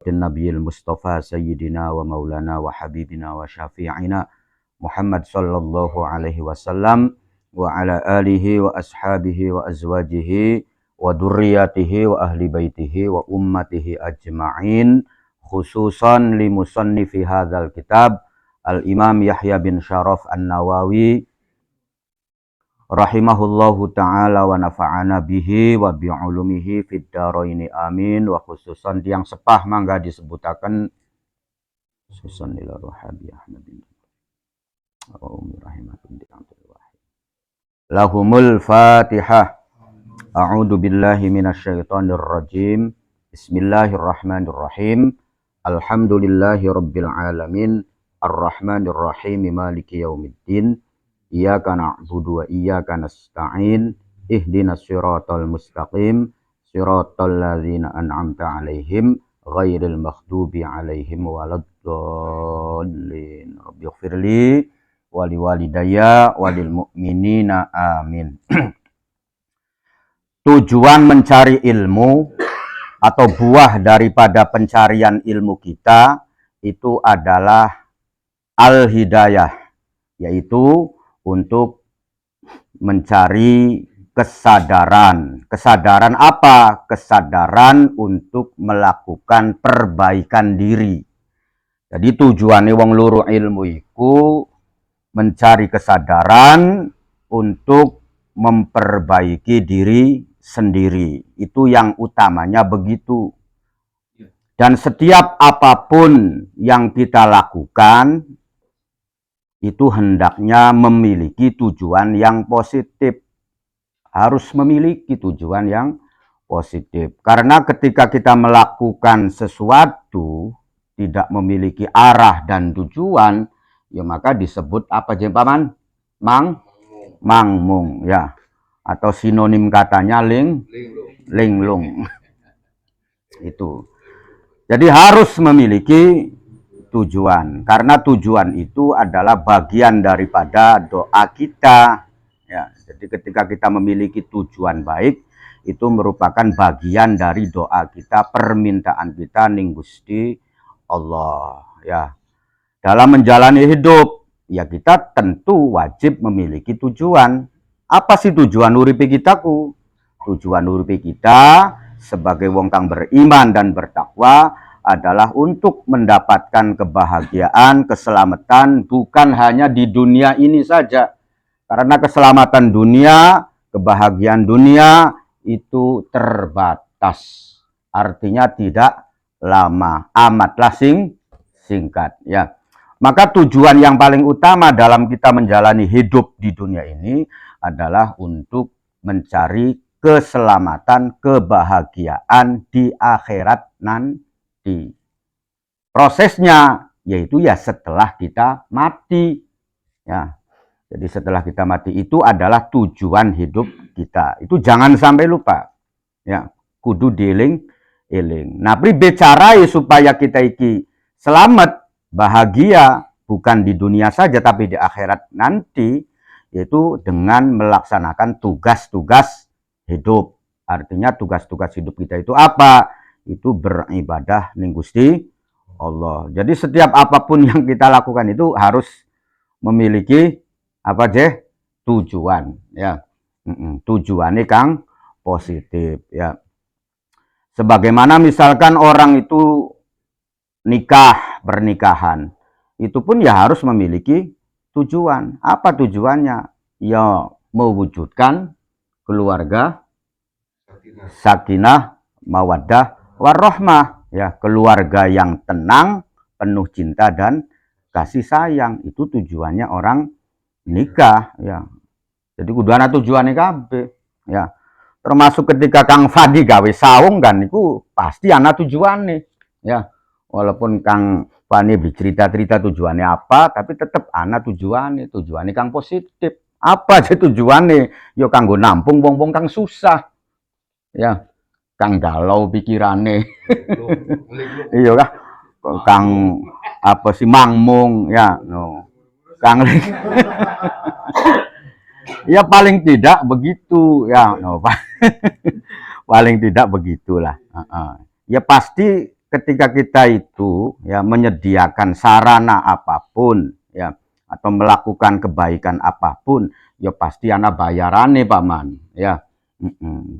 hadratin nabiyil mustafa sayyidina wa maulana wa habibina wa syafi'ina Muhammad sallallahu alaihi wasallam wa ala alihi wa ashabihi wa azwajihi wa durriyatihi wa ahli baitihi wa ummatihi ajma'in, khususan li musannifi hadzal kitab Al-Imam Yahya bin Syaraf An-Nawawi rahimahullahu ta'ala wa nafa'ana bihi wa bi'ulumihi fid dharaini amin. Wa khususan yang sepah mangga disebutaken khususan ila ruhabi Ahmadin wa ummi rahimatun di antul wahid. Lahumul Fatihah. A'udzu billahi minasyaitonir rajim. Bismillahirrahmanirrahim. Alhamdulillahi rabbil alamin. Ar-Rahmanir Rahim, Maliki Yaumiddin. Iyyaka na'budu wa iyyaka nasta'in. Ihdinas siratal mustaqim. Siratal ladzina an'amta 'alaihim ghairil maghdubi 'alaihim waladdallin. Rabbighfirli wa liwalidayya walil mu'minina amin. Tujuan mencari ilmu atau buah daripada pencarian ilmu kita itu adalah al-hidayah, yaitu untuk mencari kesadaran. Kesadaran apa? Kesadaran untuk melakukan perbaikan diri. Jadi tujuannya wong luru ilmu iku mencari kesadaran untuk memperbaiki diri sendiri. Itu yang utamanya begitu. Dan setiap apapun yang kita lakukan itu hendaknya memiliki tujuan yang positif. Harus memiliki tujuan yang positif. Karena ketika kita melakukan sesuatu tidak memiliki arah dan tujuan, ya maka disebut apa jempaman? Mangmung, ya. Atau sinonim katanya linglung. Itu. Jadi harus memiliki tujuan, karena tujuan itu adalah bagian daripada doa kita. Ya, jadi ketika kita memiliki tujuan baik, itu merupakan bagian dari doa kita, permintaan kita ning Gusti Allah. Ya, dalam menjalani hidup, ya kita tentu wajib memiliki tujuan. Apa sih tujuan uripe kita ku? Tujuan uripe kita sebagai wong kang beriman dan bertakwa adalah untuk mendapatkan kebahagiaan, keselamatan bukan hanya di dunia ini saja. Karena keselamatan dunia, kebahagiaan dunia itu terbatas. Artinya tidak lama, amatlah singkat, ya. Maka tujuan yang paling utama dalam kita menjalani hidup di dunia ini adalah untuk mencari keselamatan, kebahagiaan di akhirat nanti. Prosesnya yaitu ya setelah kita mati, ya. Jadi setelah kita mati itu adalah tujuan hidup kita. Itu jangan sampai lupa, ya. Kudu dieling-eling. Nah, bicara supaya kita iki selamat, bahagia bukan di dunia saja tapi di akhirat nanti, yaitu dengan melaksanakan tugas-tugas hidup. Artinya tugas-tugas hidup kita itu apa? Itu beribadah ning Gusti Allah. Jadi setiap apapun yang kita lakukan itu harus memiliki apa je? Tujuan, ya. Tujuannya kang positif, ya. Sebagaimana misalkan orang itu pernikahan, itu pun ya harus memiliki tujuan. Apa tujuannya? Ya mewujudkan keluarga sakinah, mawaddah, warahmah, ya, keluarga yang tenang, penuh cinta dan kasih sayang. Itu tujuannya orang nikah, ya. Jadi kudu ana tujuane kabeh, ya. Termasuk ketika Kang Fadi gawe saung kan itu pasti ana tujuane, ya. Walaupun Kang Fani bercerita-cerita tujuannya apa, tapi tetap ana tujuannya kang positif. Apa aja tujuannya? Yo kanggo nampung wong-wong kang susah, ya. Kang galau pikirane. Iya kah? Kang apa sih mangmung, ya. No. Kang ya paling tidak begitu, ya. No. Paling tidak begitulah. Ya pasti ketika kita itu ya menyediakan sarana apapun ya atau melakukan kebaikan apapun ya pasti ana bayarane paman ya.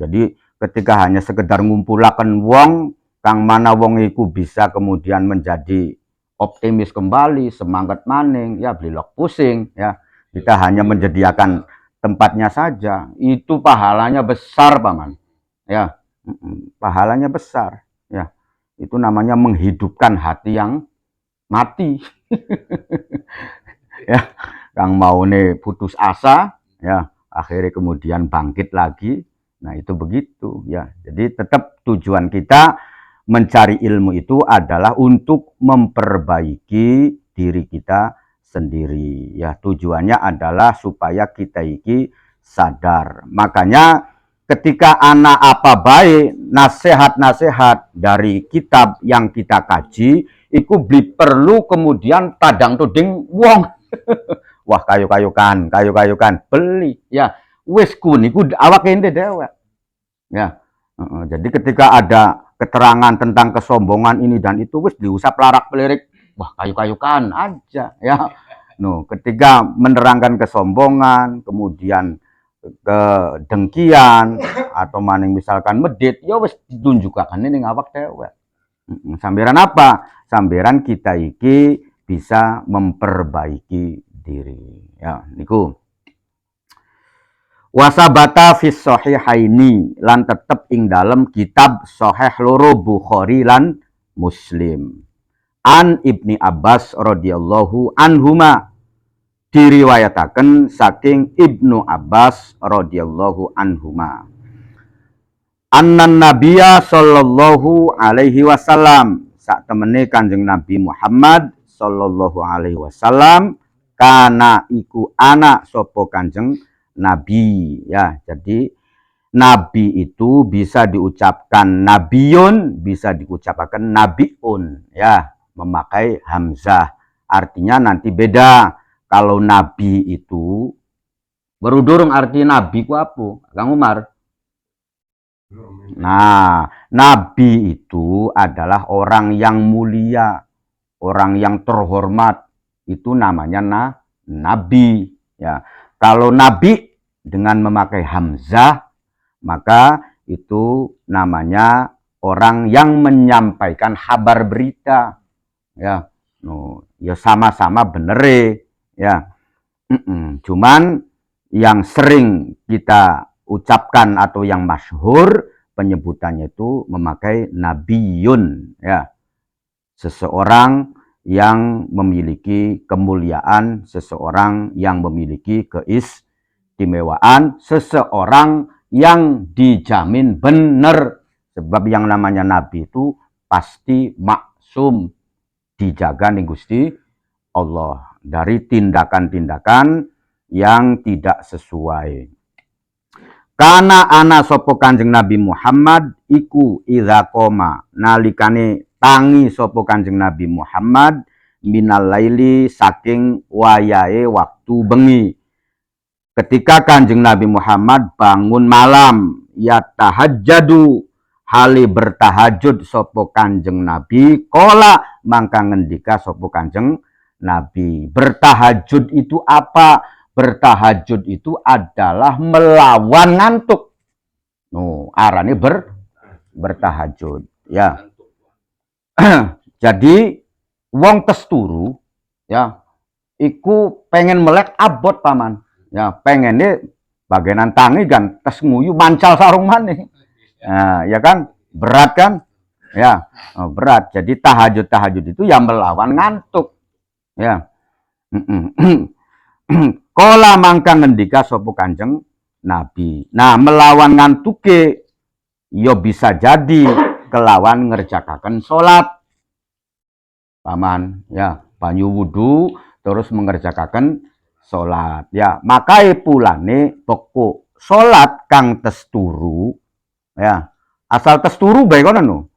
Jadi ketika hanya sekedar ngumpulaken wong kang mana wong iku bisa kemudian menjadi optimis kembali, semangat maning ya belok pusing ya. Kita hanya menyediakan tempatnya saja, itu pahalanya besar paman ya. Pahalanya besar ya. Itu namanya menghidupkan hati yang mati. Ya, kang mau nih putus asa ya, akhirnya kemudian bangkit lagi. Nah, itu begitu ya. Jadi tetap tujuan kita mencari ilmu itu adalah untuk memperbaiki diri kita sendiri ya. Tujuannya adalah supaya kita iki sadar. Makanya ketika anak apa baik nasihat-nasihat dari kitab yang kita kaji iku perlu kemudian tadang tuding wong. Wah kayu-kayu kan beli ya wis kuniku awak ente dewek ya. Jadi ketika ada keterangan tentang kesombongan ini dan itu wis diusap larak pelirik, wah kayu-kayu kan aja ya. No, ketika menerangkan kesombongan kemudian kedengkian atau maning misalkan medit ya wis ditunjukkan ini awak dewek. Sambiran apa? Sambiran kita iki bisa memperbaiki diri ya niku. Wasabata fis sahihaini lan tetep ing dalam kitab sahih loro Bukhari lan Muslim. An Ibni Abbas radhiyallahu anhuma diriwayataken saking Ibnu Abbas radhiyallahu anhuma. Annan Nabiya sallallahu alaihi wasallam sak temene Kanjeng Nabi Muhammad sallallahu alaihi wasallam kana iku anak sopo Kanjeng Nabi ya. Jadi Nabi itu bisa diucapkan Nabiun, bisa diucapkan Nabiun ya, memakai hamzah. Artinya nanti beda. Kalau Nabi itu berudurung arti Nabi ku apa? Kang Umar? Nah, Nabi itu adalah orang yang mulia, orang yang terhormat. Itu namanya Nabi ya. Kalau Nabi dengan memakai hamzah maka itu namanya orang yang menyampaikan kabar berita ya. Ya sama-sama bener ya. Cuman yang sering kita ucapkan atau yang masyhur penyebutannya itu memakai Nabiyun ya. Seseorang yang memiliki kemuliaan, seseorang yang memiliki keistimewaan, seseorang yang dijamin benar. Sebab yang namanya Nabi itu pasti maksum, dijaga ning Gusti Allah dari tindakan-tindakan yang tidak sesuai. Karena ana sopo Kanjeng Nabi Muhammad iku idza qoma nalikane tangi sopo Kanjeng Nabi Muhammad minal laili saking wayahe waktu bengi. Ketika Kanjeng Nabi Muhammad bangun malam ya tahajjadu hali bertahajud sopo Kanjeng Nabi kola mangka ngendika sopo Kanjeng Nabi. Bertahajud itu apa? Bertahajud itu adalah melawan ngantuk. Arane bertahajud ya. Jadi wong tes turu ya iku pengen melek abot paman ya, pengennya bagianan tangi kan tes nguyu mancal sarung maneh. Nah, ya kan berat kan ya, berat. Jadi tahajud itu ya melawan ngantuk ya. Kola mangka ngendika sapa Kanjeng Nabi. Nah, melawan ngantuke yo bisa jadi kelawan ngerjakaken salat. Paman, ya, banyu wudu terus mengerjakaken salat. Ya, makae pulane pokok salat kang tes turu ya. Asal tes turu bae kono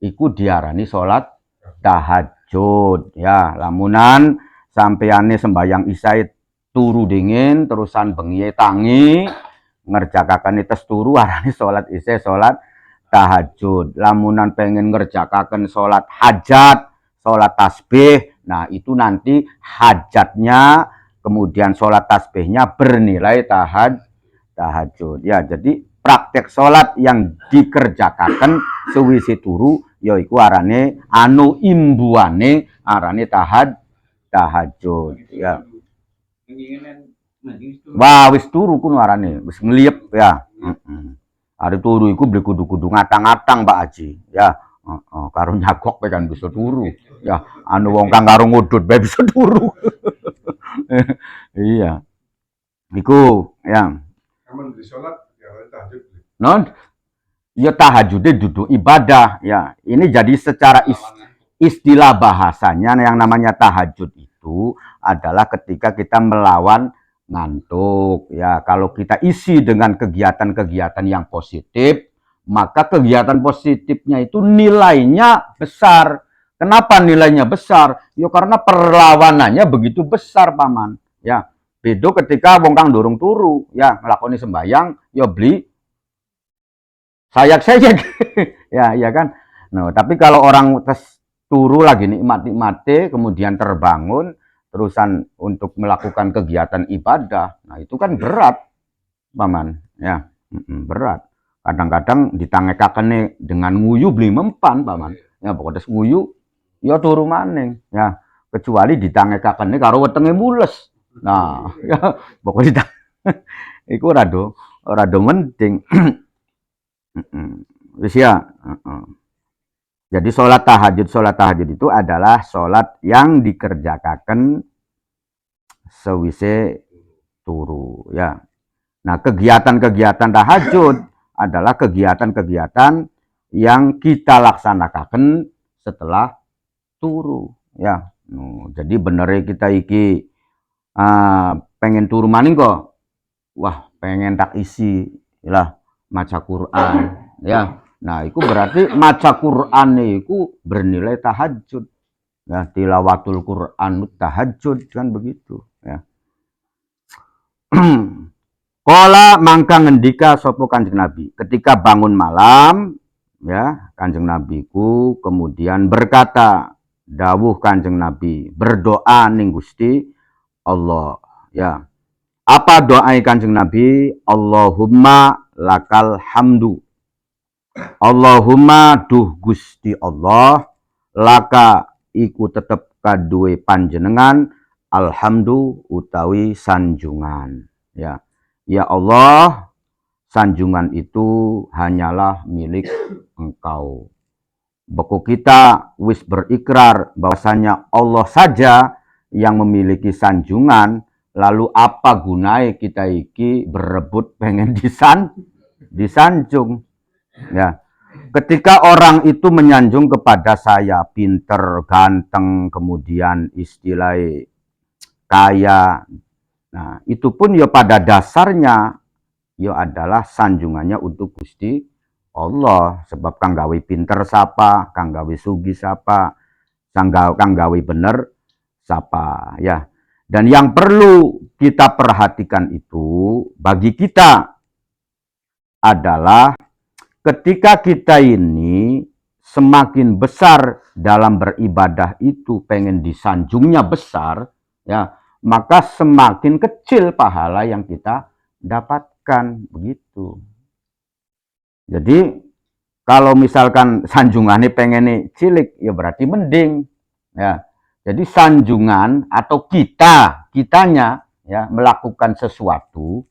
iku diarani salat tahajud ya. Lamunan sampeane sembayang isya turu dingin terusan bengi tangi ngerjakakan tes turu arane salat isya salat tahajud, lamunan pengen ngerjakaken sholat hajat, sholat tasbih, nah itu nanti hajatnya, kemudian sholat tasbihnya bernilai tahajud. Ya, jadi praktek sholat yang dikerjakaken sewise turu, yaiku arane anu imbuane arane tahajud. Ya. Wah, wis turu kuwi arane, wis ngliep ya. Hari turu iku beli kudu-kudu ngatang-ngatang Pak Haji. Ya, karo nyagok kan bisa turu. Ya, anu wong kang karo ngudut bae bisa turu. Iya. Iku ya. Amun di salat ya tahajud. Non, ya tahajudnya duduk ibadah ya. Ini jadi secara istilah bahasanya yang namanya tahajud itu adalah ketika kita melawan ngantuk ya. Kalau kita isi dengan kegiatan-kegiatan yang positif, maka kegiatan positifnya itu nilainya besar. Kenapa nilainya besar? Ya karena perlawanannya begitu besar paman. Ya, beda ketika wong kang dorong turu, ya nglakoni sembayang, ya beli sayak-sayak. Ya kan. Nah, tapi kalau orang turu lagi nikmat-nikmate, kemudian terbangun, terusan untuk melakukan kegiatan ibadah, nah itu kan berat, paman. Ya, berat. Kadang-kadang ditangekakene dengan nguyu beli mempan, paman. Ya pokoknya nguyu, ya turu maning. Ya, kecuali ditangekakene karo wetenge mules. Nah, ya pokoknya iku rada penting. Wis ya. Jadi sholat tahajud itu adalah sholat yang dikerjakan sewise turu ya. Nah, kegiatan-kegiatan tahajud adalah kegiatan-kegiatan yang kita laksanakan setelah turu ya. Jadi bener kita iki pengen turu maning kok. Wah, pengen tak isi lah maca Quran ya. Nah, itu berarti maca Quran itu bernilai tahajud. Ya, tilawatul Quran tahajud kan begitu ya. Kala mangka ngendika sapa Kanjeng Nabi ketika bangun malam ya, Kanjeng Nabiku kemudian berkata, dawuh Kanjeng Nabi, berdoa ning Gusti Allah ya. Apa doa Kanjeng Nabi? Allahumma lakal hamdu. Allahumma duh Gusti Allah, laka iku tetep kaduwe panjenengan, alhamdu utawi sanjungan. Ya. Ya Allah, sanjungan itu hanyalah milik Engkau. Beku kita wis berikrar bahwasanya Allah saja yang memiliki sanjungan. Lalu apa gunanya kita iki berebut pengen disanjung ya. Ketika orang itu menyanjung kepada saya pinter, ganteng, kemudian istilah kaya, nah itu pun ya pada dasarnya ya adalah sanjungannya untuk Gusti Allah. Sebab kang gawe pinter sapa, kang gawe sugi sapa, kang gawe bener sapa ya. Dan yang perlu kita perhatikan itu bagi kita adalah ketika kita ini semakin besar dalam beribadah itu pengen disanjungnya besar ya, maka semakin kecil pahala yang kita dapatkan begitu. Jadi kalau misalkan sanjungannya pengen cilik ya berarti mending ya. Jadi sanjungan atau kitanya ya melakukan sesuatu,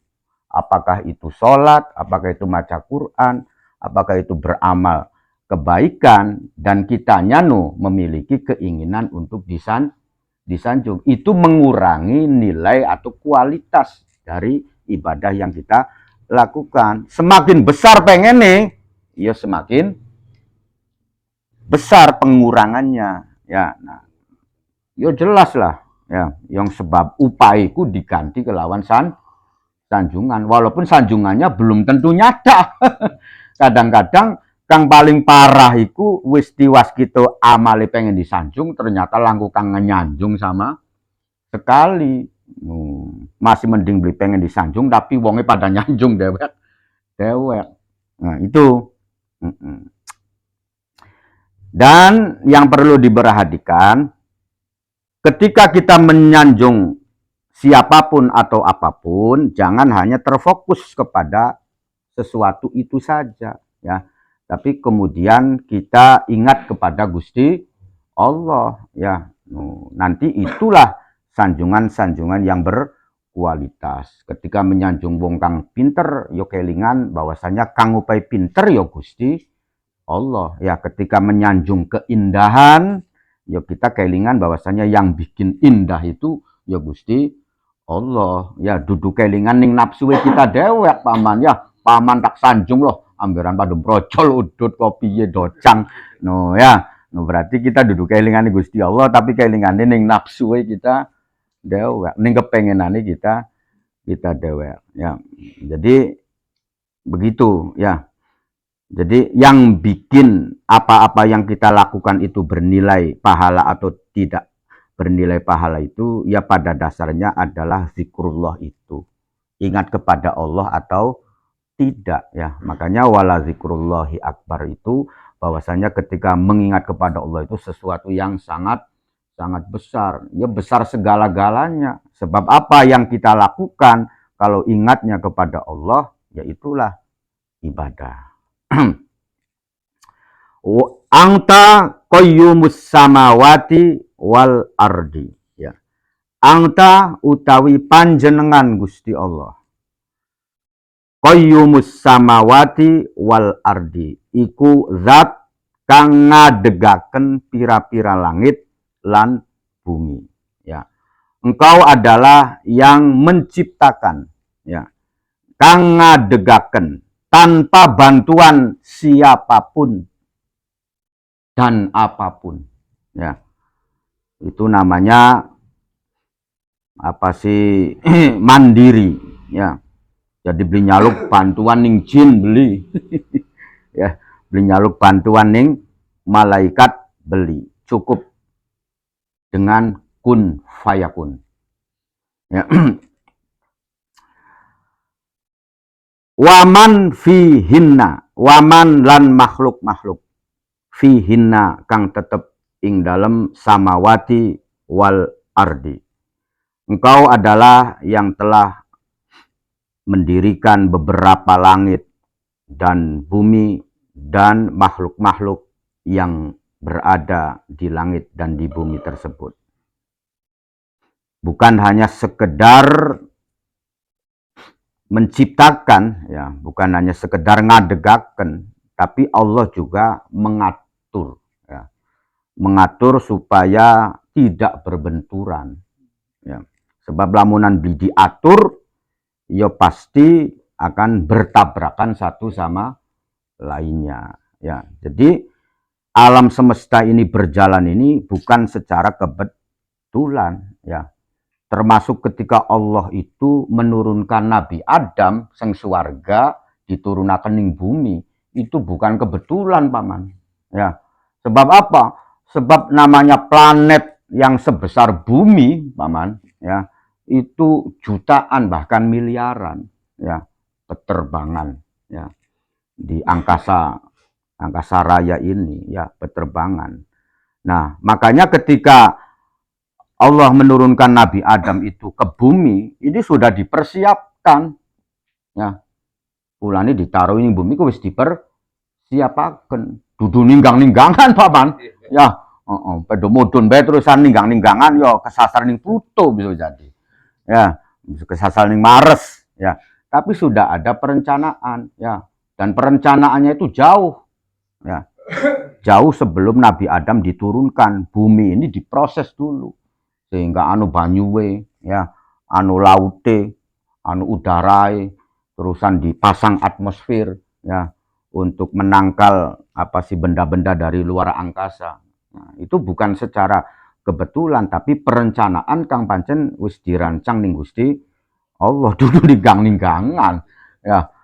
apakah itu sholat, apakah itu maca Quran, apakah itu beramal kebaikan, dan kitanya memiliki keinginan untuk disanjung, itu mengurangi nilai atau kualitas dari ibadah yang kita lakukan. Semakin besar pengen ya semakin besar pengurangannya ya. Nah, ya jelas lah ya, yang sebab upaiku diganti kelawan sanjungan, walaupun sanjungannya belum tentu nyata. Kadang-kadang kang paling parah iku wis diwaskito amale pengen disanjung, ternyata langku kang nyanjung sama sekali. Masih mending beli pengen disanjung tapi wonge pada nyanjung dewek. Nah itu Dan yang perlu diperhatikan, ketika kita menyanjung siapapun atau apapun, jangan hanya terfokus kepada sesuatu itu saja, ya. Tapi kemudian kita ingat kepada Gusti Allah, ya. Nanti itulah sanjungan-sanjungan yang berkualitas. Ketika menyanjung wong kang pinter, yo kelingan bahwasanya kang upai pinter yo Gusti Allah, ya. Ketika menyanjung keindahan, ya kita kelingan bahwasanya yang bikin indah itu ya Gusti Allah, ya. Duduk kelingan ning nafsu kita dewek paman, ya. Paman tak sanjung loh, ambiran padum procol udut kopiye docang. No ya, no berarti kita duduk kelingan Gusti Allah tapi kelingan ning nafsu kita dewek, ning kepengenane kita dewek, ya. Jadi begitu, ya. Jadi yang bikin apa-apa yang kita lakukan itu bernilai pahala atau tidak bernilai pahala itu, ya pada dasarnya adalah zikrullah itu. Ingat kepada Allah atau tidak, ya. Makanya wala zikrullahi akbar itu bahwasanya ketika mengingat kepada Allah itu sesuatu yang sangat besar. Ya besar segala-galanya. Sebab apa yang kita lakukan kalau ingatnya kepada Allah, ya itulah ibadah. Angta qayyumus samawati wal ardi, ya. Angta utawi panjenengan Gusti Allah. Qayyumus samawati wal ardi, iku zat kang ngadegaken pira-pira langit lan bumi, ya. Engkau adalah yang menciptakan, ya. Kang ngadegaken tanpa bantuan siapapun dan apapun, ya. Itu namanya apa sih? Mandiri, ya. Jadi beli nyaluk bantuan ning jin beli. Ya, beli nyaluk bantuan ning malaikat beli. Cukup dengan kun fayakun, ya. Waman fihinna, waman lan makhluk-makhluk fihinna kang tetep ing dalam samawati wal ardi. Engkau adalah yang telah mendirikan beberapa langit dan bumi dan makhluk-makhluk yang berada di langit dan di bumi tersebut. Bukan hanya sekedar menciptakan, ya, bukan hanya sekedar ngadegaken, tapi Allah juga mengatur, ya. Mengatur supaya tidak berbenturan, ya. Sebab lamunan beli diatur, ya pasti akan bertabrakan satu sama lainnya, ya. Jadi alam semesta ini berjalan ini bukan secara kebetulan, ya. Termasuk ketika Allah itu menurunkan Nabi Adam sang suwarga diturunakan ning bumi, itu bukan kebetulan paman, ya. Sebab apa? Sebab namanya planet yang sebesar bumi paman, ya, itu jutaan bahkan miliaran, ya, peterbangan, ya, di angkasa raya ini, ya, peterbangan. Nah, makanya ketika Allah menurunkan Nabi Adam itu ke bumi, ini sudah dipersiapkan, ya. Ulane ditaruh ini bumi wis dipersiapaken. Dudu ninggang-ninggangan paman, ya. Pedo mudun bae terusan ninggang-ninggangan yo kesasar ning Pluto bisa jadi, ya, bisa kesasar ning Mars, ya. Tapi sudah ada perencanaan, ya, dan perencanaannya itu jauh, ya, jauh sebelum Nabi Adam diturunkan. Bumi ini diproses dulu sehingga anu banyuwe, ya, anu laute, anu udarae, terusan dipasang atmosfer, ya, untuk menangkal apa sih benda-benda dari luar angkasa. Nah, itu bukan secara kebetulan tapi perencanaan kang pancen wis dirancang ning Gusti Allah dulu ninggang-ninggangan, ya.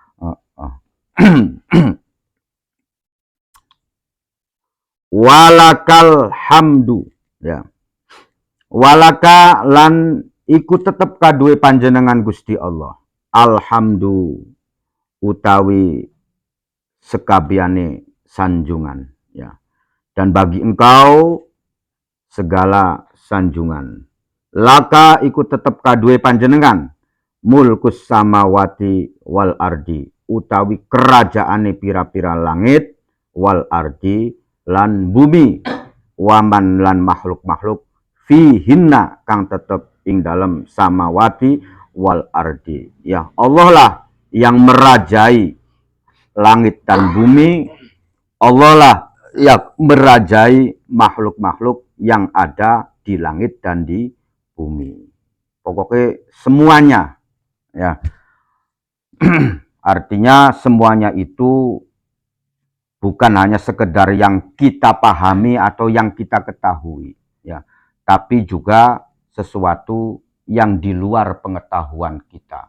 Walakal hamdu, ya. Walaka lan iku tetep kaduwe panjenengan Gusti Allah. Alhamdu utawi sekabehane sanjungan, ya. Dan bagi engkau segala sanjungan. Laka ikut tetep kadue panjenengan mulkus samawati wal ardi utawi kerajaane pira-pira langit wal ardi lan bumi waman lan makhluk-makhluk fihinna kang tetep ing dalam samawati wal ardi. Ya Allah lah yang merajai langit dan bumi, Allah lah yang merajai makhluk-makhluk yang ada di langit dan di bumi. Pokoknya semuanya, ya. Artinya semuanya itu bukan hanya sekedar yang kita pahami atau yang kita ketahui, ya, tapi juga sesuatu yang di luar pengetahuan kita.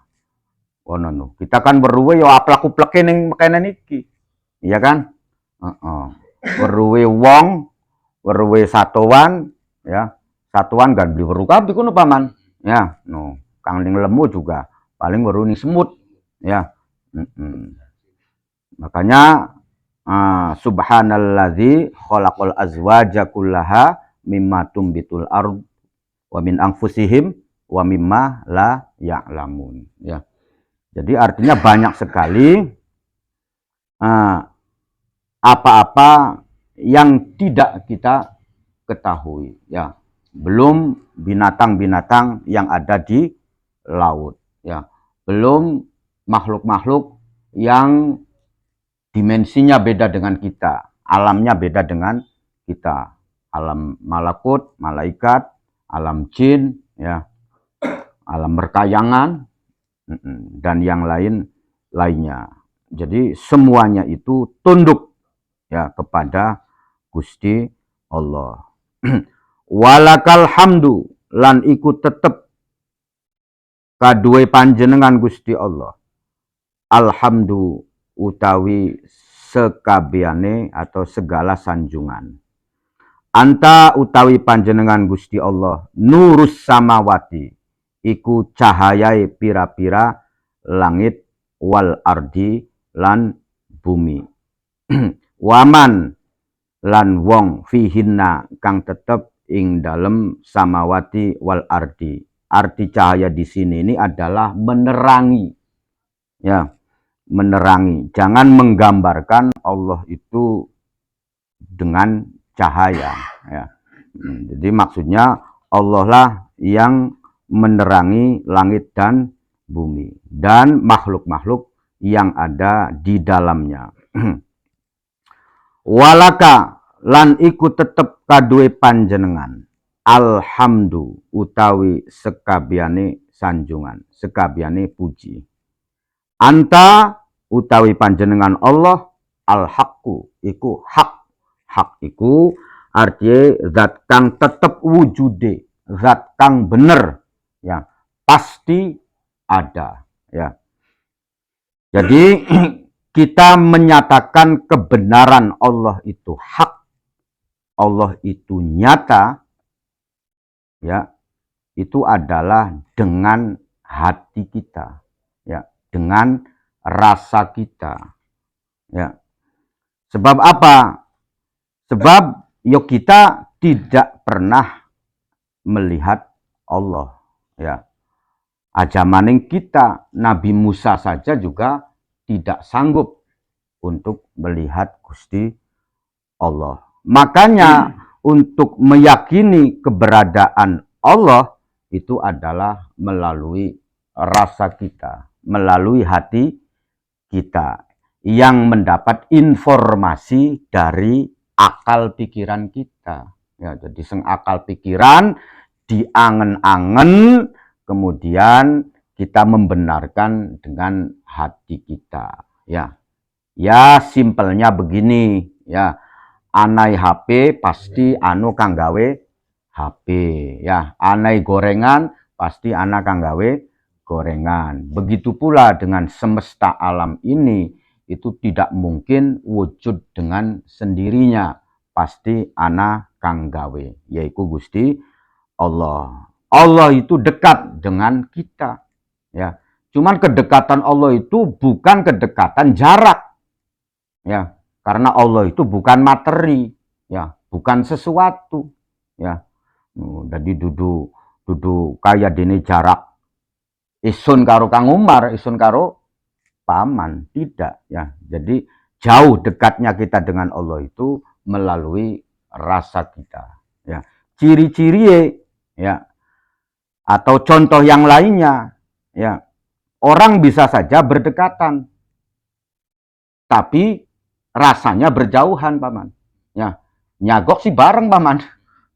Oh, no. Kita kan beruwe yo aplaku-pleke ning mekanen iki. Iya kan? Weruwe wong, weruwe satuan, ya. Satuan kan beli weru kabeh kuno paman. Ya, no. Kang ning lemu juga paling weru ning semut, ya. Makanya subhanalladzi khalaqal azwaja kullaha mimma tumbitul ard wa min anfusihim wa mimma la ya'lamun, ya. Jadi artinya banyak sekali apa-apa yang tidak kita ketahui, ya. Belum binatang-binatang yang ada di laut, ya. Belum makhluk-makhluk yang dimensinya beda dengan kita, alamnya beda dengan kita. Alam malakut, malaikat, alam jin, ya. Alam berkayangan dan yang lainnya. Jadi semuanya itu tunduk, ya, kepada Gusti Allah. Walakal hamdu lan iku tetep kadue panjenengan Gusti Allah. Alhamdu utawi sekabiane atau segala sanjungan. Anta utawi panjenengan Gusti Allah nurus samawati iku cahayai pira-pira langit wal ardi lan bumi. Waman lan wong fihinna kang tetep ing dalem samawati wal ardi. Arti cahaya di sini ini adalah menerangi, ya, menerangi. Jangan menggambarkan Allah itu dengan cahaya, ya. Jadi maksudnya Allah lah yang menerangi langit dan bumi dan makhluk-makhluk yang ada di dalamnya. Walaka lan iku tetep kadue panjenengan alhamdu utawi sekabiane sanjungan, sekabiane puji. Anta utawi panjenengan Allah al-haqqu iku hak. Hak iku artinya zat kang tetep wujude, zat kang bener, ya, pasti ada, ya. Jadi kita menyatakan kebenaran Allah itu hak, Allah itu nyata, ya, itu adalah dengan hati kita, ya, dengan rasa kita, ya. Sebab apa? Sebab yo kita tidak pernah melihat Allah, ya. Aja maning kita, Nabi Musa saja juga tidak sanggup untuk melihat Gusti Allah. Makanya untuk meyakini keberadaan Allah itu adalah melalui rasa kita, melalui hati kita yang mendapat informasi dari akal pikiran kita, ya. Jadi seng akal pikiran diangen-angen, kemudian kita membenarkan dengan hati kita, ya. Ya simpelnya begini, ya. Anai HP pasti anu kang gawe HP, ya. Anai gorengan pasti anak kang gawe gorengan. Begitu pula dengan semesta alam ini, itu tidak mungkin wujud dengan sendirinya, pasti ana kang gawe, yaitu Gusti Allah. Allah itu dekat dengan kita, ya. Cuman kedekatan Allah itu bukan kedekatan jarak, ya. Karena Allah itu bukan materi, ya, bukan sesuatu, ya. Jadi dudu kaya dene jarak isun karo Kang Umar, isun karo paman, tidak, ya. Jadi jauh dekatnya kita dengan Allah itu melalui rasa kita, ya. Ciri-ciri, ya, atau contoh yang lainnya, ya. Orang bisa saja berdekatan, tapi rasanya berjauhan, paman. Ya, nyagok sih bareng, paman.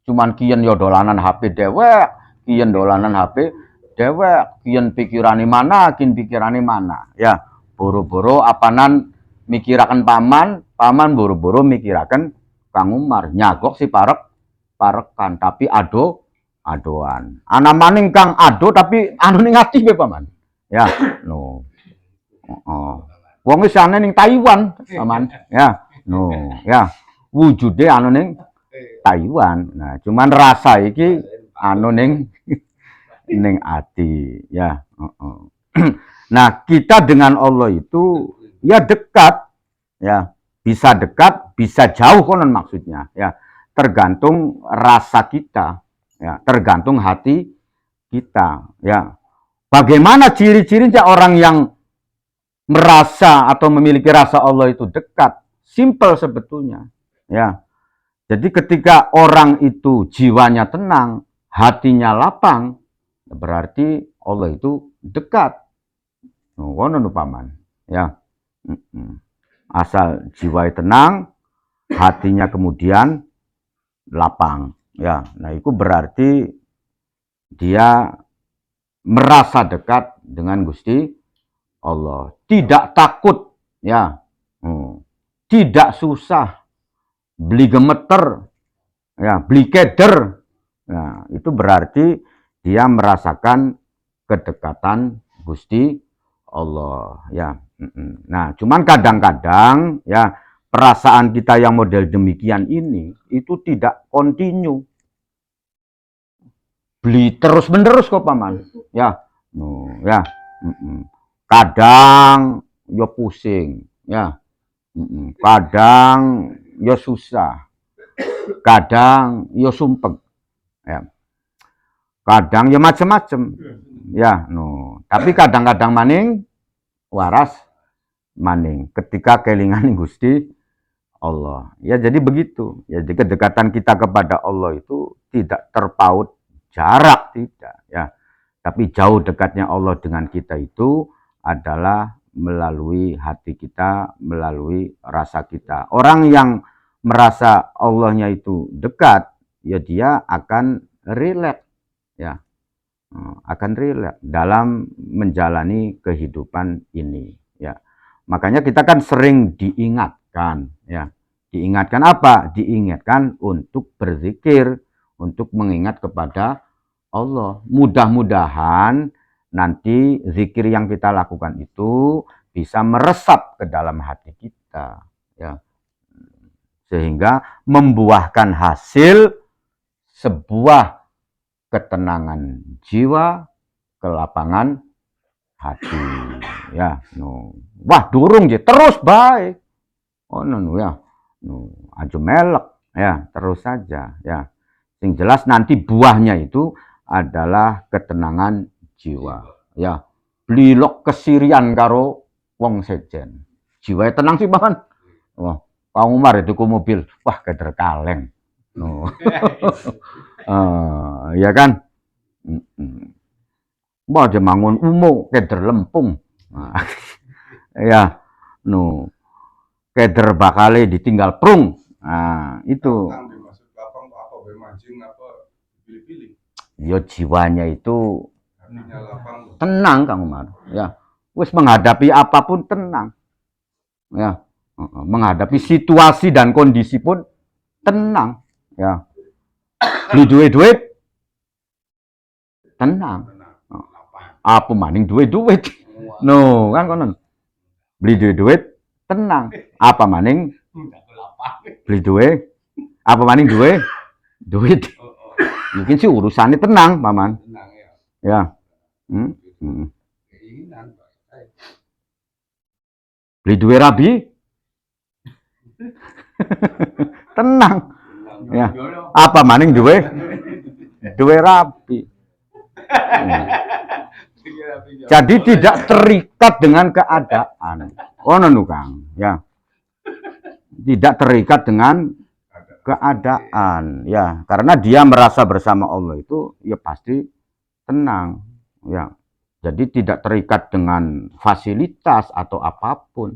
Cuman kian yo dolanan HP dewek, kian dolanan HP dewek, kian pikirane mana, kian pikirane mana. Ya, boro-boro apanan mikirakan paman, paman boro-boro mikirakan Kang Umar. Nyagok si parekan, tapi adoan. Ana maning Kang ado tapi anu ning ati be paman. Ya, no. Wong wis ana ning Taiwan, paman. Ya, no. Ya, wujude anu ning Taiwan. Nah, cuman rasa iki anu ning ning ati, ya. Nah, kita dengan Allah itu ya dekat, ya. Bisa dekat, bisa jauh konon maksudnya, ya. Tergantung rasa kita, ya. Tergantung hati kita, ya. Bagaimana ciri-cirinya orang yang merasa atau memiliki rasa Allah itu dekat? Simple sebetulnya, ya. Jadi ketika orang itu jiwanya tenang, hatinya lapang, berarti Allah itu dekat. Ngono paman, ya. Asal jiwa tenang, hatinya kemudian lapang, ya. Nah, itu berarti dia merasa dekat dengan Gusti Allah, tidak takut, ya. Tidak susah, beli gemeter, ya, beli keder. Nah, itu berarti dia merasakan kedekatan Gusti Allah, ya. Nah, cuman kadang-kadang, ya, perasaan kita yang model demikian ini itu tidak kontinu, beli terus menerus kok paman, ya. Ya. Kadang ya pusing, ya. Kadang ya susah, kadang ya sumpek, ya. Kadang ya macem-macem, ya. Tapi kadang-kadang maning waras maning ketika kelingan Gusti Allah, ya. Jadi begitu, ya. Jadi kedekatan kita kepada Allah itu tidak terpaut jarak, tidak, ya. Tapi jauh dekatnya Allah dengan kita itu adalah melalui hati kita, melalui rasa kita. Orang yang merasa Allahnya itu dekat, ya dia akan rileks, ya, akan rileks dalam menjalani kehidupan ini, ya. Makanya kita kan sering diingatkan, ya. Diingatkan apa? Diingatkan untuk berzikir, untuk mengingat kepada Allah. Mudah-mudahan nanti zikir yang kita lakukan itu bisa meresap ke dalam hati kita, ya. Sehingga membuahkan hasil sebuah ketenangan jiwa, kelapangan hati, ya. Wah, durung je terus baik. Oh, ya. Aja melek, ya, terus saja, ya. Yang jelas nanti buahnya itu adalah ketenangan jiwa, ya. Blilok kesirian karo wong sejen, jiwa tenang sih paman. Wah, Kang Umar itu ku mobil, wah keder kaleng, ya kan. Wah, aja mangun umo keder lempung, ya. Keder bakale ditinggal prung, itu. Yo jiwanya itu tenang, Kang Umar, ya. Wis menghadapi apapun tenang, ya. Menghadapi situasi dan kondisi pun tenang, ya. Beli duit tenang. Apa maning duit kan konon. Beli duit tenang. Apa maning beli duit? Apa maning duit? Mungkin sih urusannya tenang, paman. Ya. Beli duit rabi? Tenang. Ya. Apa maning duwe rapi. Jadi tidak terikat dengan keadaan. Oh nu Kang, ya. Tidak terikat dengan keadaan, ya. Karena dia merasa bersama Allah itu ya pasti tenang, ya. Jadi tidak terikat dengan fasilitas atau apapun.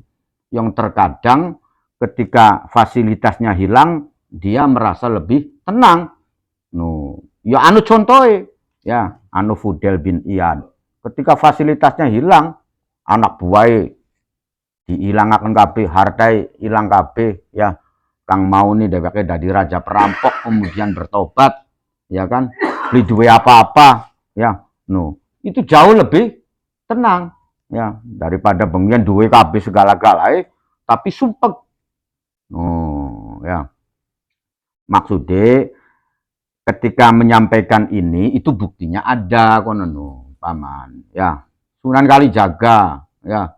Yang terkadang ketika fasilitasnya hilang, dia merasa lebih tenang. No, ya anu contohnya, ya anu Fudel bin Iyad. Ketika fasilitasnya hilang, anak buahnya dihilangaken kabeh, hartai hilang kabeh, ya. Kang mau nih dheweke dadi raja perampok kemudian bertobat, ya kan? Beli duwe apa-apa, ya. No, itu jauh lebih tenang, ya, daripada bengian duwe kabeh segala-galanya tapi sumpek. Oh, ya. Maksudnya ketika menyampaikan ini itu buktinya ada kono paman, ya. Sunan Kalijaga, ya.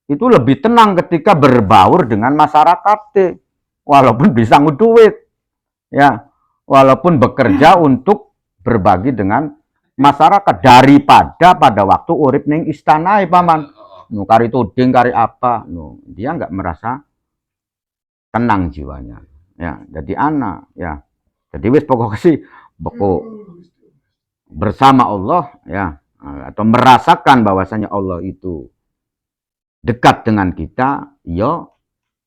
Itu lebih tenang ketika berbaur dengan masyarakat, walaupun bisa nguduit, ya, walaupun bekerja untuk berbagi dengan masyarakat daripada pada waktu urip ning istana paman, kari tuding kari apa, dia nggak merasa tenang jiwanya, ya. Jadi anak, ya, jadi wis pokoknya sih pokok bersama Allah, ya, atau merasakan bahwasanya Allah itu dekat dengan kita, yo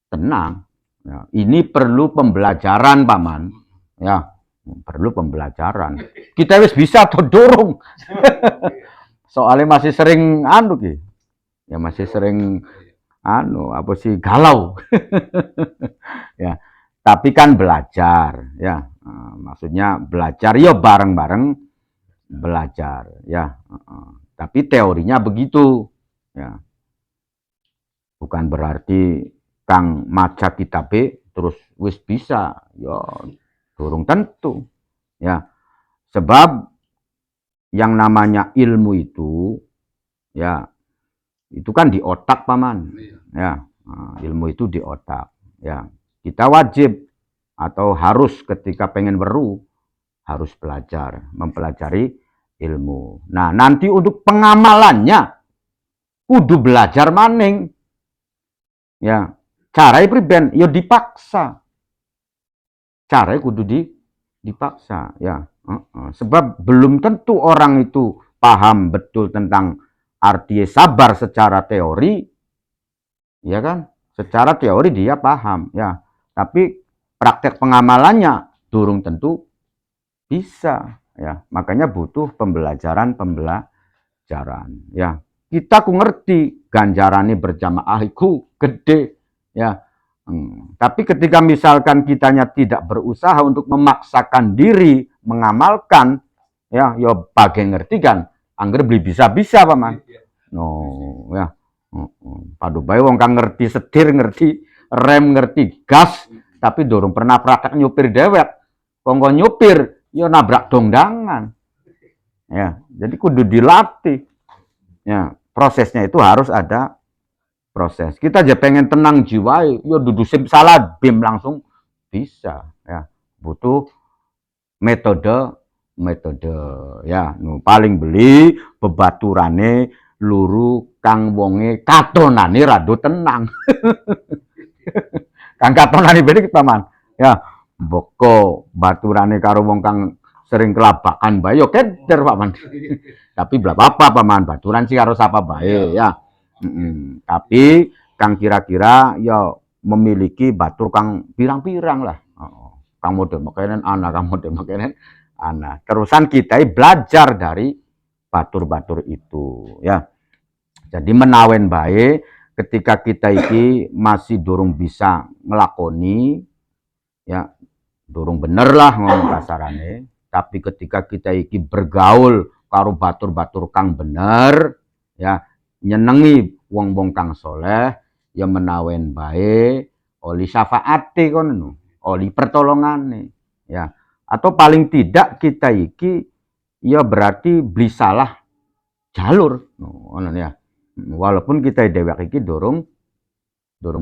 tenang. Ya, ini perlu pembelajaran paman, ya, perlu pembelajaran. Kita wis bisa atau dorong, soalnya masih sering anu ki, ya masih sering anu apa sih galau, ya. Tapi kan belajar, ya, maksudnya belajar yo bareng-bareng belajar, ya. Tapi teorinya begitu, ya. Bukan berarti Kang maca kitab terus wis bisa, ya durung tentu, ya. Sebab yang namanya ilmu itu, ya, itu kan di otak paman, ya. Ilmu itu di otak, ya. Kita wajib atau harus ketika pengen weru harus belajar, mempelajari ilmu. Nah, nanti untuk pengamalannya kudu belajar maning. Ya, caranya priben, ya dipaksa. Caranya kudu dipaksa, ya. Sebab belum tentu orang itu paham betul tentang arti sabar secara teori, ya kan? Secara teori dia paham, ya. Tapi praktek pengamalannya durung tentu bisa, ya. Makanya butuh pembelajaran, ya. Kita ku ngerti ganjarane berjamaah iku gede, ya. Tapi ketika misalkan kitanya tidak berusaha untuk memaksakan diri mengamalkan, ya, yo bagai ngerti kan, angger beli bisa-bisa paman. No, ya. Padu bae wong kang ngerti setir, ngerti rem, ngerti gas, tapi dorong pernah praktek nyupir dewek. Kongko nyupir, yo nabrak dongdangan. Ya, jadi kudu dilatih. Ya, prosesnya itu harus ada proses. Kita aja pengen tenang jiwa, yo dudu sim salah bim langsung bisa, ya. Butuh metode, ya. Paling beli bebaturane luru kang wonge katonane rada tenang. Kang katonane beli paman, ya. Boko baturane karo wong kang sering kelabakan bae yo keder paman. Tapi bla apa paman, baturan sih harus apa bae, ya. Tapi kang kira-kira ya memiliki batur kang pirang-pirang lah. Kang model makenen anak, kang model makenen anak. Terusan kita belajar dari batur-batur itu, ya. Jadi menawen bae ketika kita iki masih durung bisa ngelakoni, ya durung bener lah ngomong kasarane. Tapi ketika kita iki bergaul karo batur-batur kang bener, ya nyenengi wong-wong kang soleh, ya menawen bae oli syafaate kono, oli pertolongane, ya. Atau paling tidak kita iki ya berarti beli salah jalur, ngono ya. Walaupun kita dewek iki dorong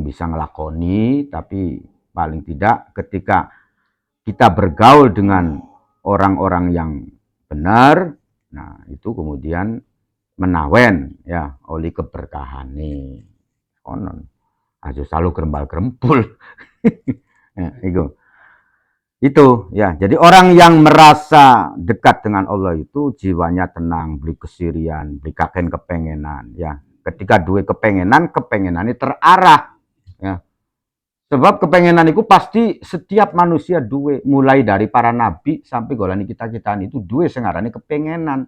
bisa ngelakoni, tapi paling tidak ketika kita bergaul dengan orang-orang yang benar, nah itu kemudian menawen ya oleh keberkahan nih. Konon aja selalu gerembal-gerempul. Ya, itu ya. Jadi orang yang merasa dekat dengan Allah itu jiwanya tenang, beli kesirian, beli kaken kepengenan ya. Ketika duwe kepengenan ini terarah ya. Sebab kepengenan itu pasti setiap manusia duwe, mulai dari para nabi sampai golani kita-kita itu duwe sengarane kepengenan.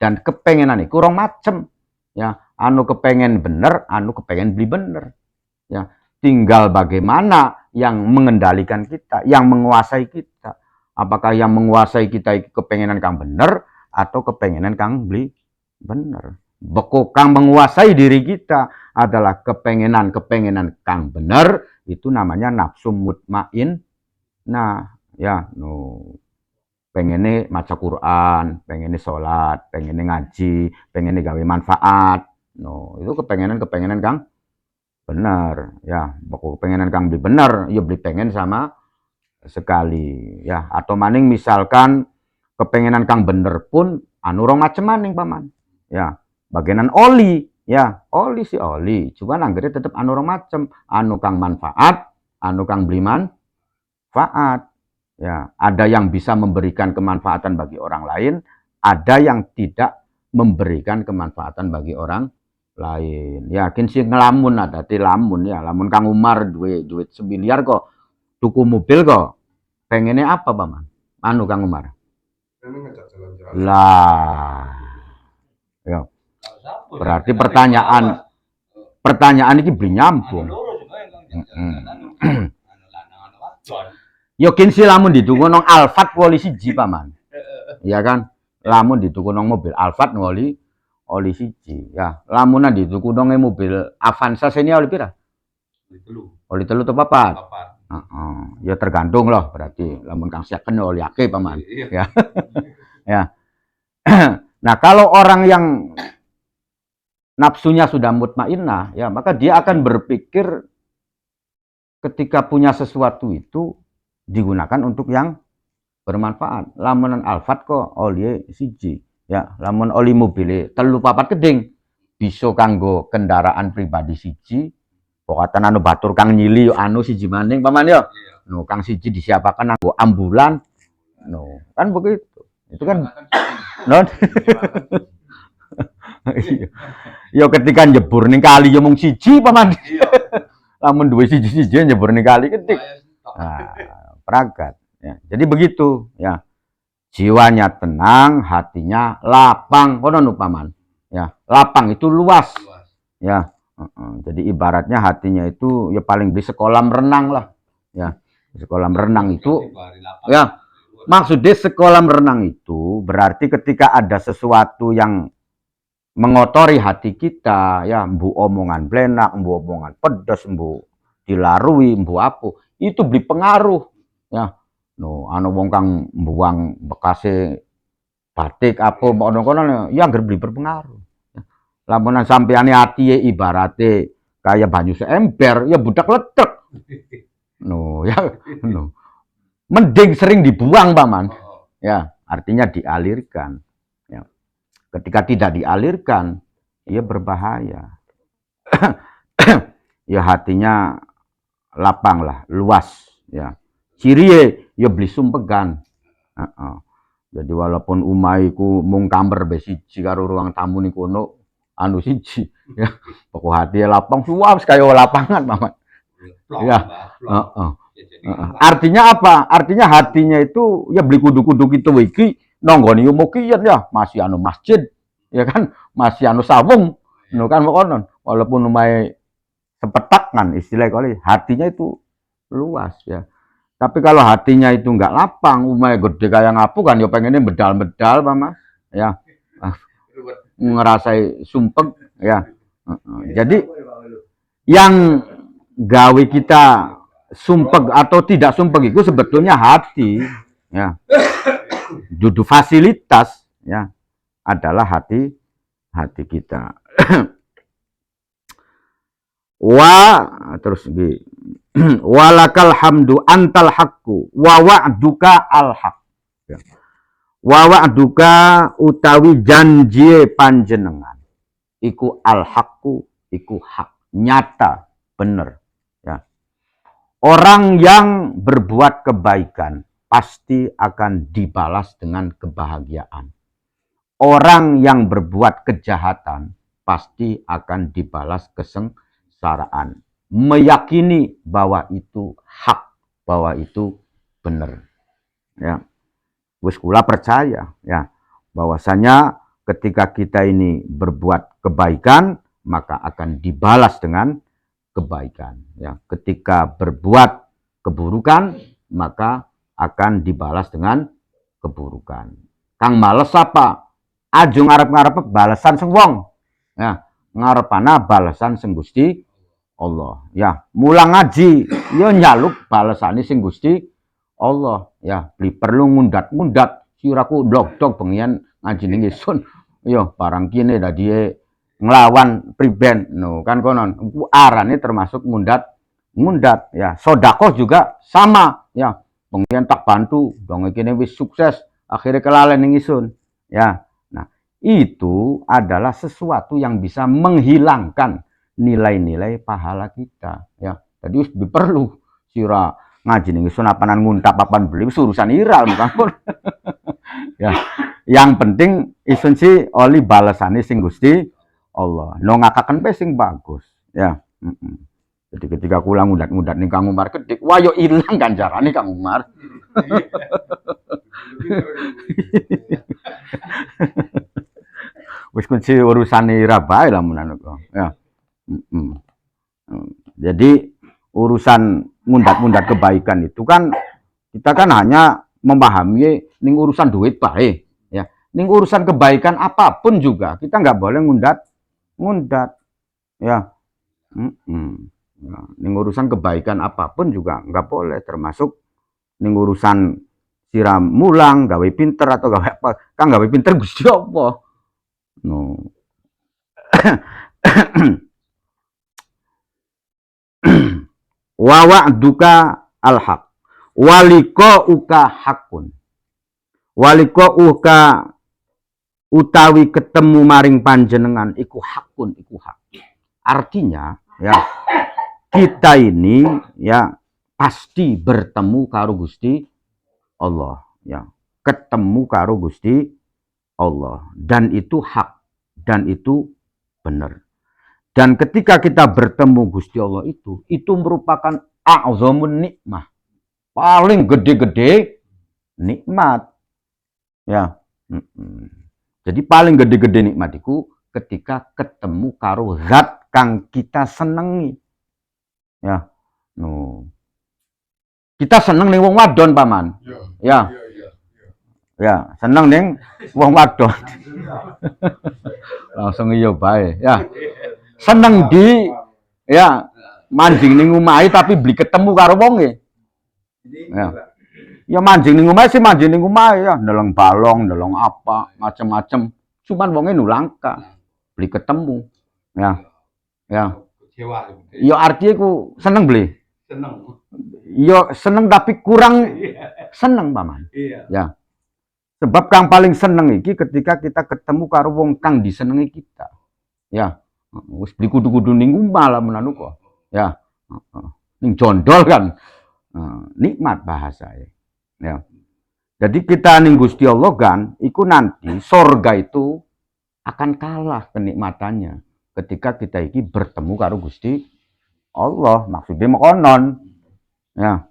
Dan kepengenan itu kurang macem ya. Anu kepengen bener, anu kepengen beli bener ya. Tinggal bagaimana yang mengendalikan kita, yang menguasai kita. Apakah yang menguasai kita itu kepengenan kang bener atau kepengenan kang beli bener. Beko kang menguasai diri kita adalah kepengenan kang bener, itu namanya nafsu mutmain. Nah, ya, pengennya maca Quran, pengennya sholat, pengennya ngaji, pengennya gawe manfaat. Itu kepengenan kang benar ya. Pokok pengenan kang beli benar, ya beli pengen sama sekali ya. Atau maning misalkan kepengenan kang bener pun anu rong macem maning paman ya. Bagianan oli ya, oli si oli, cuman anggere tetep anu rong macem, anu kang manfaat, anu kang beli manfaat ya. Ada yang bisa memberikan kemanfaatan bagi orang lain, ada yang tidak memberikan kemanfaatan bagi orang lain. Yakin sih ngelamun ada lamun ya, lamun Kang Umar duit 1 miliar kok tuku mobil kok. Pengennya apa, Paman? Anu Kang Umar? Lah. Ya. Berarti pertanyaan ini beli nyambung. Yakin sih lamun dituku nang Alphard polisi ji Paman. Iya kan? Lamun dituku nang mobil Alphard oli siji ya. Lamunan dituku nang mobil Avanza sini oli pira? Oli telu atau papat? Ya tergantung loh berarti. Lamun kang siaken oli akeh Paman. Ya. Ya. Nah, kalau orang yang nafsunya sudah mutmainnah ya, maka dia akan berpikir ketika punya sesuatu itu digunakan untuk yang bermanfaat. Lamunan Alphard kok oli siji ya, lamun oli mobil telu papat keding bisa kanggo kendaraan pribadi siji, pokatan anu batur kang nyili anu siji maning paman yo. No, kang siji disiapakan kanggo ambulan. No, kan begitu. Itu kan non. Yo ketika njebur ning kali yo mung siji paman. Lamun duwe siji-siji njebur ning kali ketik. Nah, peragat ya. Jadi begitu ya. Jiwanya tenang, hatinya lapang, kono paman. Ya, lapang itu luas. Ya. Jadi ibaratnya hatinya itu ya paling di sekolah renang lah. Ya. Sekolah renang itu ya. Maksudnya sekolah renang itu berarti ketika ada sesuatu yang mengotori hati kita, ya, mbu omongan blenak, mbu omongan pedas, mbu dilarui, mbu apa, itu beli pengaruh, ya. No, anu wong kang mbuang bekase batik apa kono-kono ya anggar beli berpengaruh. Lamunan sampeane ati ibarate kaya banyu seember, ya budak ledek. No, ya, no. Mending sering dibuang, Paman. Ya, artinya dialirkan. Ya. Ketika tidak dialirkan, ia berbahaya. Ya hatinya lapang lah, luas. Ya. Cirie, ya beli sumpegan. Jadi walaupun umaiku mung kamar be siji karo ruang tamu niku kono anu siji, ya. Pokok hati lapang, luas kaya lapangan, Paman. Ya. Artinya apa? Artinya hatinya itu ya beli kudu-kudu gitu iki nonggoni umukian ya, masih anu masjid, ya kan? Masih anu sawung, no kan konon. Walaupun umai sepetak kan istilah kali, hatinya itu luas ya. Tapi kalau hatinya itu enggak lapang, umai gede kayak ngapu kan ya pengennya bedal-bedal Mama. Ya. Ngerasai sumpek ya. Jadi yang gawe kita sumpek atau tidak sumpek itu sebetulnya hati ya. Dudu fasilitas ya adalah hati kita. Wa terus walakal hamdu antal haqqu wa wa'duka al haq. Ya. Wa wa'duka utawi janji panjenengan iku al haqqu iku hak, nyata, bener. Ya. Orang yang berbuat kebaikan pasti akan dibalas dengan kebahagiaan. Orang yang berbuat kejahatan pasti akan dibalas kesengsaraan. Meyakini bahwa itu hak, bahwa itu benar. Ya. Wis kula percaya ya bahwasanya ketika kita ini berbuat kebaikan maka akan dibalas dengan kebaikan. Ya. Ketika berbuat keburukan maka akan dibalas dengan keburukan. Kang males apa? Aja ngarep-ngarep balasan sing wong. Ya, ngarepana balasan sing Gusti Allah. Ya, mulang ngaji ya nyaluk balasane sing Gusti Allah. Ya, beli perlu ngundat-ngundat siraku dog-dog bengian ngaji ning isun. Ya, barang kene dadi nglawan priben. No, kan konon. Arane termasuk ngundat ya. Sedekah juga sama ya. Bengian tak bantu, dong kene wis sukses, akhirnya kelalen ning isun. Ya. Itu adalah sesuatu yang bisa menghilangkan nilai-nilai pahala kita. Ya, jadi perlu sira ngaji ning isun apanan nguntap apan beli urusan ira bukan. Ya, yang penting isun si oli balasane sing Gusti Allah. No ngakaken pe sing bagus. Ya. Jadi ketika kula ngundat-ngundat ning Kang Umar kedik, wah yo ilang ganjarane Kang Umar. Wis kunci urusane ira bae lamunan kok. Ya. Jadi urusan mundat-mundat kebaikan itu kan kita kan hanya memahami ning urusan duit bae ya. Ning urusan kebaikan apapun juga kita nggak boleh ngundat ya. Ya. Ning urusan kebaikan apapun juga nggak boleh termasuk ning urusan siram mulang gawe pinter atau gawe apa. Kang gawe pinter Gusti apa? No. Wa wa'duka al-haq. Waliko uka hakun. Waliko uka utawi ketemu maring panjenengan iku hakun, iku hak. Artinya ya kita ini ya pasti bertemu karo Gusti Allah ya. Ketemu karo Gusti Allah dan itu hak dan itu benar. Dan ketika kita bertemu Gusti Allah itu merupakan a'zamun nikmah. Paling gede-gede nikmat. Ya. Jadi paling gede-gede nikmat itu ketika ketemu karo zat kang kita senengi. Ya. No. Kita seneng ning wong wadon paman. Ya. Ya, seneng ning wong wadon. Langsung iya bae. Ya. Seneng di ya manjing ning omahe tapi beli ketemu karo wonge. Ya. Ya manjing ning omahe sih manjing ning omahe ya, ndeleng balong, ndeleng apa, macem-macem. Cuman wonge nulangka. Beli ketemu. Ya. Ya. Ya artinya ku seneng beli. Seneng. Ya seneng tapi kurang seneng paman. Ya. Sebab kang paling seneng iki ketika kita ketemu karo wong kang disenengi kita. Ya. Wis beli kudu-kudu ning omah lah menanu kok. Ya. Ning jondol kan. Nikmat bahasanya. Ya. Jadi kita ning Gusti Allah kan iku nanti surga itu akan kalah kenikmatannya ketika kita iki bertemu karo Gusti Allah. Maksudnya mekonon. Ya.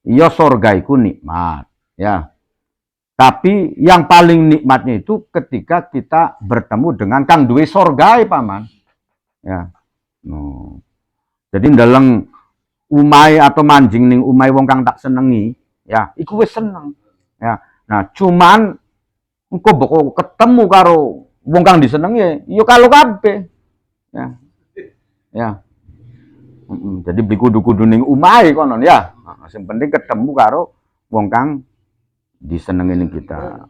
Iya surga iku nikmat. Ya. Tapi yang paling nikmatnya itu ketika kita bertemu dengan kang duwe surga paman. Ya. No. Jadi ndeleng umai atau manjing ning umai wong kang tak senengi, ya, iku wis seneng. Ya. Nah, cuman engko mbok ketemu karo wong kang disenengi, ya kalau kabeh. Ya. Ya. Jadi beli kudu-kudu ning umai konon ya. Nah, sing penting ketemu karo wong kang disenengin kita.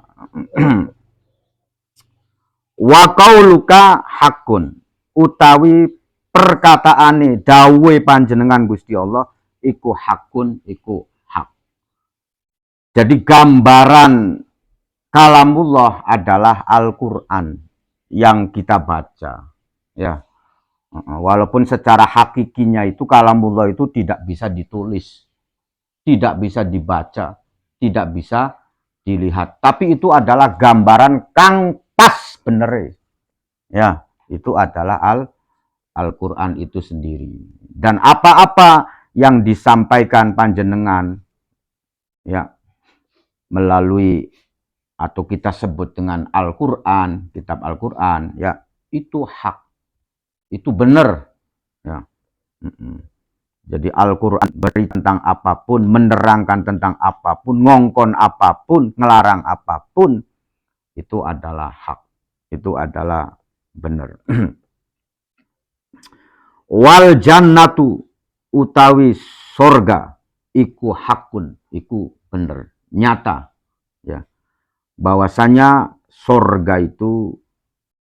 Wa qauluka hakun utawi perkataane dawuhe panjenengan Gusti Allah iku hakun iku hak. Jadi gambaran kalamullah adalah Al-Qur'an yang kita baca, ya. Walaupun secara hakikinya itu kalamullah itu tidak bisa ditulis, tidak bisa dibaca, tidak bisa dilihat, tapi itu adalah gambaran kang pas bener, ya. Itu adalah Al-Qur'an itu sendiri. Dan apa-apa yang disampaikan panjenengan, ya, melalui atau kita sebut dengan Al-Qur'an, kitab Al-Qur'an, ya, itu hak, itu benar, ya. Jadi Al-Qur'an beri tentang apapun, menerangkan tentang apapun, ngongkon apapun, ngelarang apapun, itu adalah hak, itu adalah benar. Wal jannatu utawi sorga iku hakun, iku bener, nyata, ya. Bahwasanya sorga itu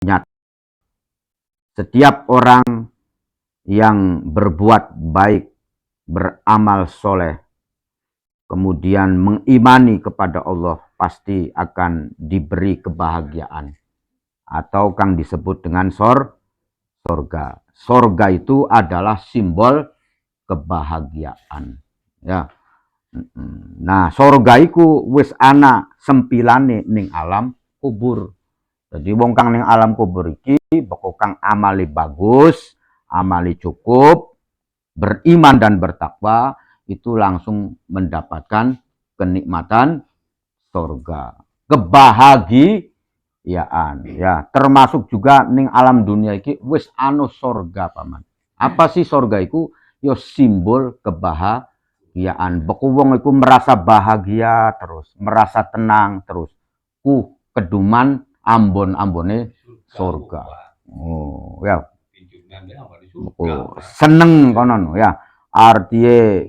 nyata. Setiap orang yang berbuat baik, beramal soleh, kemudian mengimani kepada Allah, pasti akan diberi kebahagiaan. Atau kang disebut dengan sorga. Sorga itu adalah simbol kebahagiaan, ya. Nah, sorga iku wis ana sempilane ning alam kubur. Jadi wong kang ning alam kubur iki pokok kang amali bagus, amali cukup, beriman dan bertakwa, itu langsung mendapatkan kenikmatan sorga, kebahagiaan, ya. Termasuk juga ning alam dunia iki wis anu sorga, paman. Apa sih sorga iku? Yo simbol kebahagiaan. Beku wong iku merasa bahagia terus, merasa tenang terus. Keduman ambon-ambone sorga. Oh, ya. Seneng konon, ya. Artinya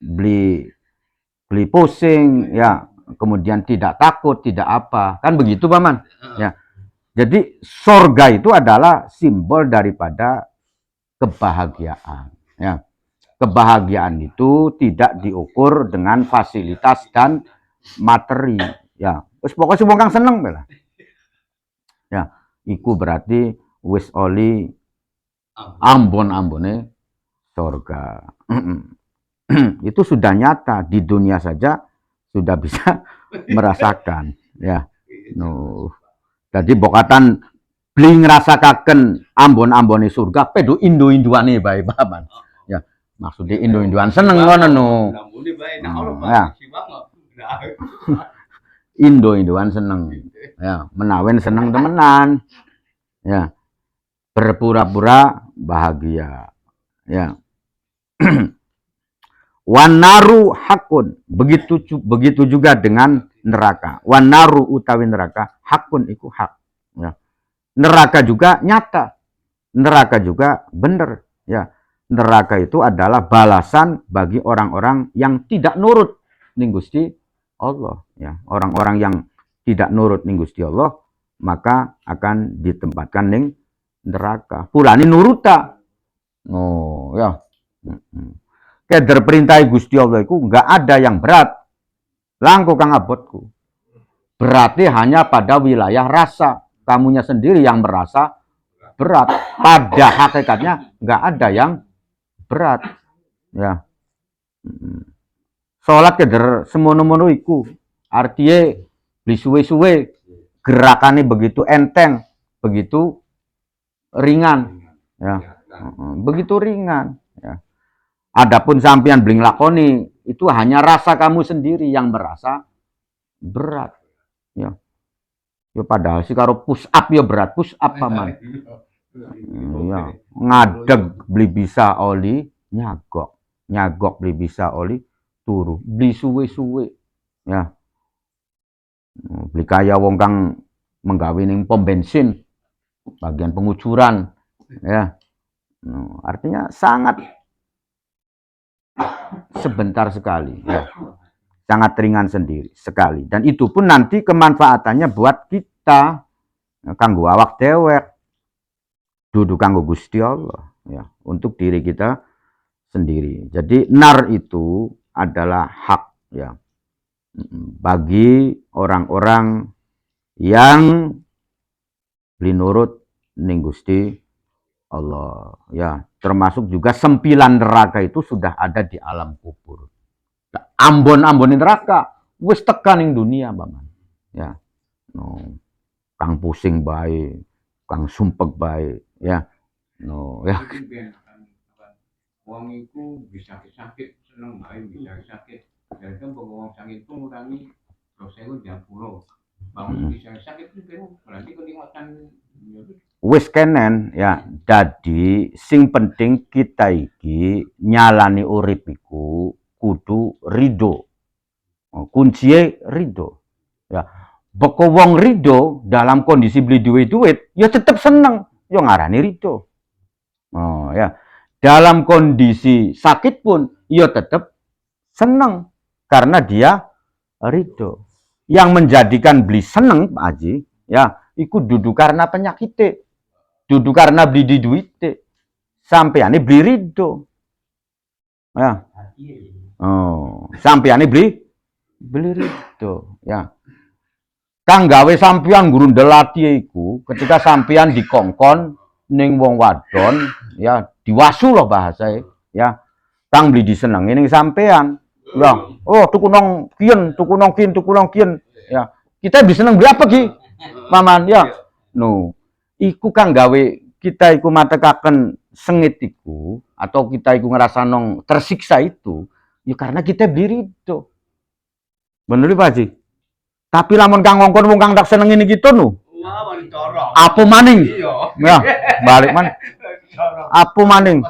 beli pusing, ya. Kemudian tidak takut, tidak apa. Kan begitu, paman? Ya. Jadi sorga itu adalah simbol daripada kebahagiaan, ya. Kebahagiaan itu tidak diukur dengan fasilitas dan materi, ya. Wis pokoknya wong kang seneng lah. Ya, iku berarti wis oli ambon-ambone sorga. Itu sudah nyata di dunia saja sudah bisa merasakan, ya. No. Jadi bokatan beli ngrasakaken ambon-ambone surga pedo indo-induane bae, paman. Ya, maksudnya indo-induan seneng ngono no. Ya. Indo-induan seneng. Ya, menawen seneng temenan. Ya. Berpura-pura bahagia. Ya. Wanaru hakun. Begitu juga dengan neraka. Wanaru utawi neraka hakun iku hak. Ya. Neraka juga nyata, neraka juga benar, ya. Neraka itu adalah balasan bagi orang-orang yang tidak nurut ning Gusti Allah, ya. Orang-orang yang tidak nurut ning Gusti Allah maka akan ditempatkan ning neraka. Pulane nuruta. Oh, ya. Keder perintahe Gusti Allah iku enggak ada yang berat. Langko kang abotku. Berarti hanya pada wilayah rasa. Kamunya sendiri yang merasa berat. Pada hakikatnya nggak ada yang berat, ya. Sholat keder semono-mono iku. Artinya beli suwe-suwe, gerakannya begitu enteng, begitu ringan, ya. Begitu ringan, ya. Adapun sampean bling lakoni itu hanya rasa kamu sendiri yang merasa berat, ya. Ya padahal sih karo push up ya berat, push up paman. Ya, ngadeg beli bisa oli nyagok. Nyagok beli bisa oli turu. Beli suwe-suwe. Ya. Beli kaya wong kang menggawe ning pom bensin bagian pengucuran, ya. Artinya sangat sebentar sekali, ya. Sangat ringan sendiri sekali, dan itu pun nanti kemanfaatannya buat kita kanggo awak dewek, duduk kanggo Gusti Allah, ya, untuk diri kita sendiri. Jadi nar itu adalah hak ya bagi orang-orang yang linurut ning Gusti Allah ya, termasuk juga sempilan neraka itu sudah ada di alam kubur. Ambon-ambonin neraka wis tekan ning dunia Paman ya. No, kang pusing bae, kang sumpek bae ya. No ya. Wong iku bisa sakit seneng bae bisa sakit. Dan kan wong sakit itu ngurangi dosa itu jam 10. Bangun bisa sakit itu berarti kenikmatan wis kenen ya. Jadi sing penting kita iki nyalani urip iku kudu ridho. Kuncinya ridho ya. Beko wong ridho dalam kondisi beli duit ya tetap seneng, ya ngarani ridho. Oh ya, dalam kondisi sakit pun ya tetap seneng karena dia ridho. Yang menjadikan beli seneng Pak Haji ya, ikut duduk karena penyakit, duduk karena beli di duit, sampeane beli ridho ya. Oh, sampeane beli ridho ya. Kang gawe sampean grundel ati iku ketika sampean dikongkon ning wong wadon ya, diwasu loh bahasa ya. Kang beli disenengi ning sampean. Ya, oh tuku nong kien ya. Kita diseneng beli apa ki? Paman ya. No. Iku kang gawe kita iku matekaken sengit iku atau kita iku ngerasa nong tersiksa itu ya karena kita beli ridho. Bener Pak Haji? Tapi lamun kang ngongkon wong kang tak senengi niki nu. Apa maning? Ya, balik man. Apa maning?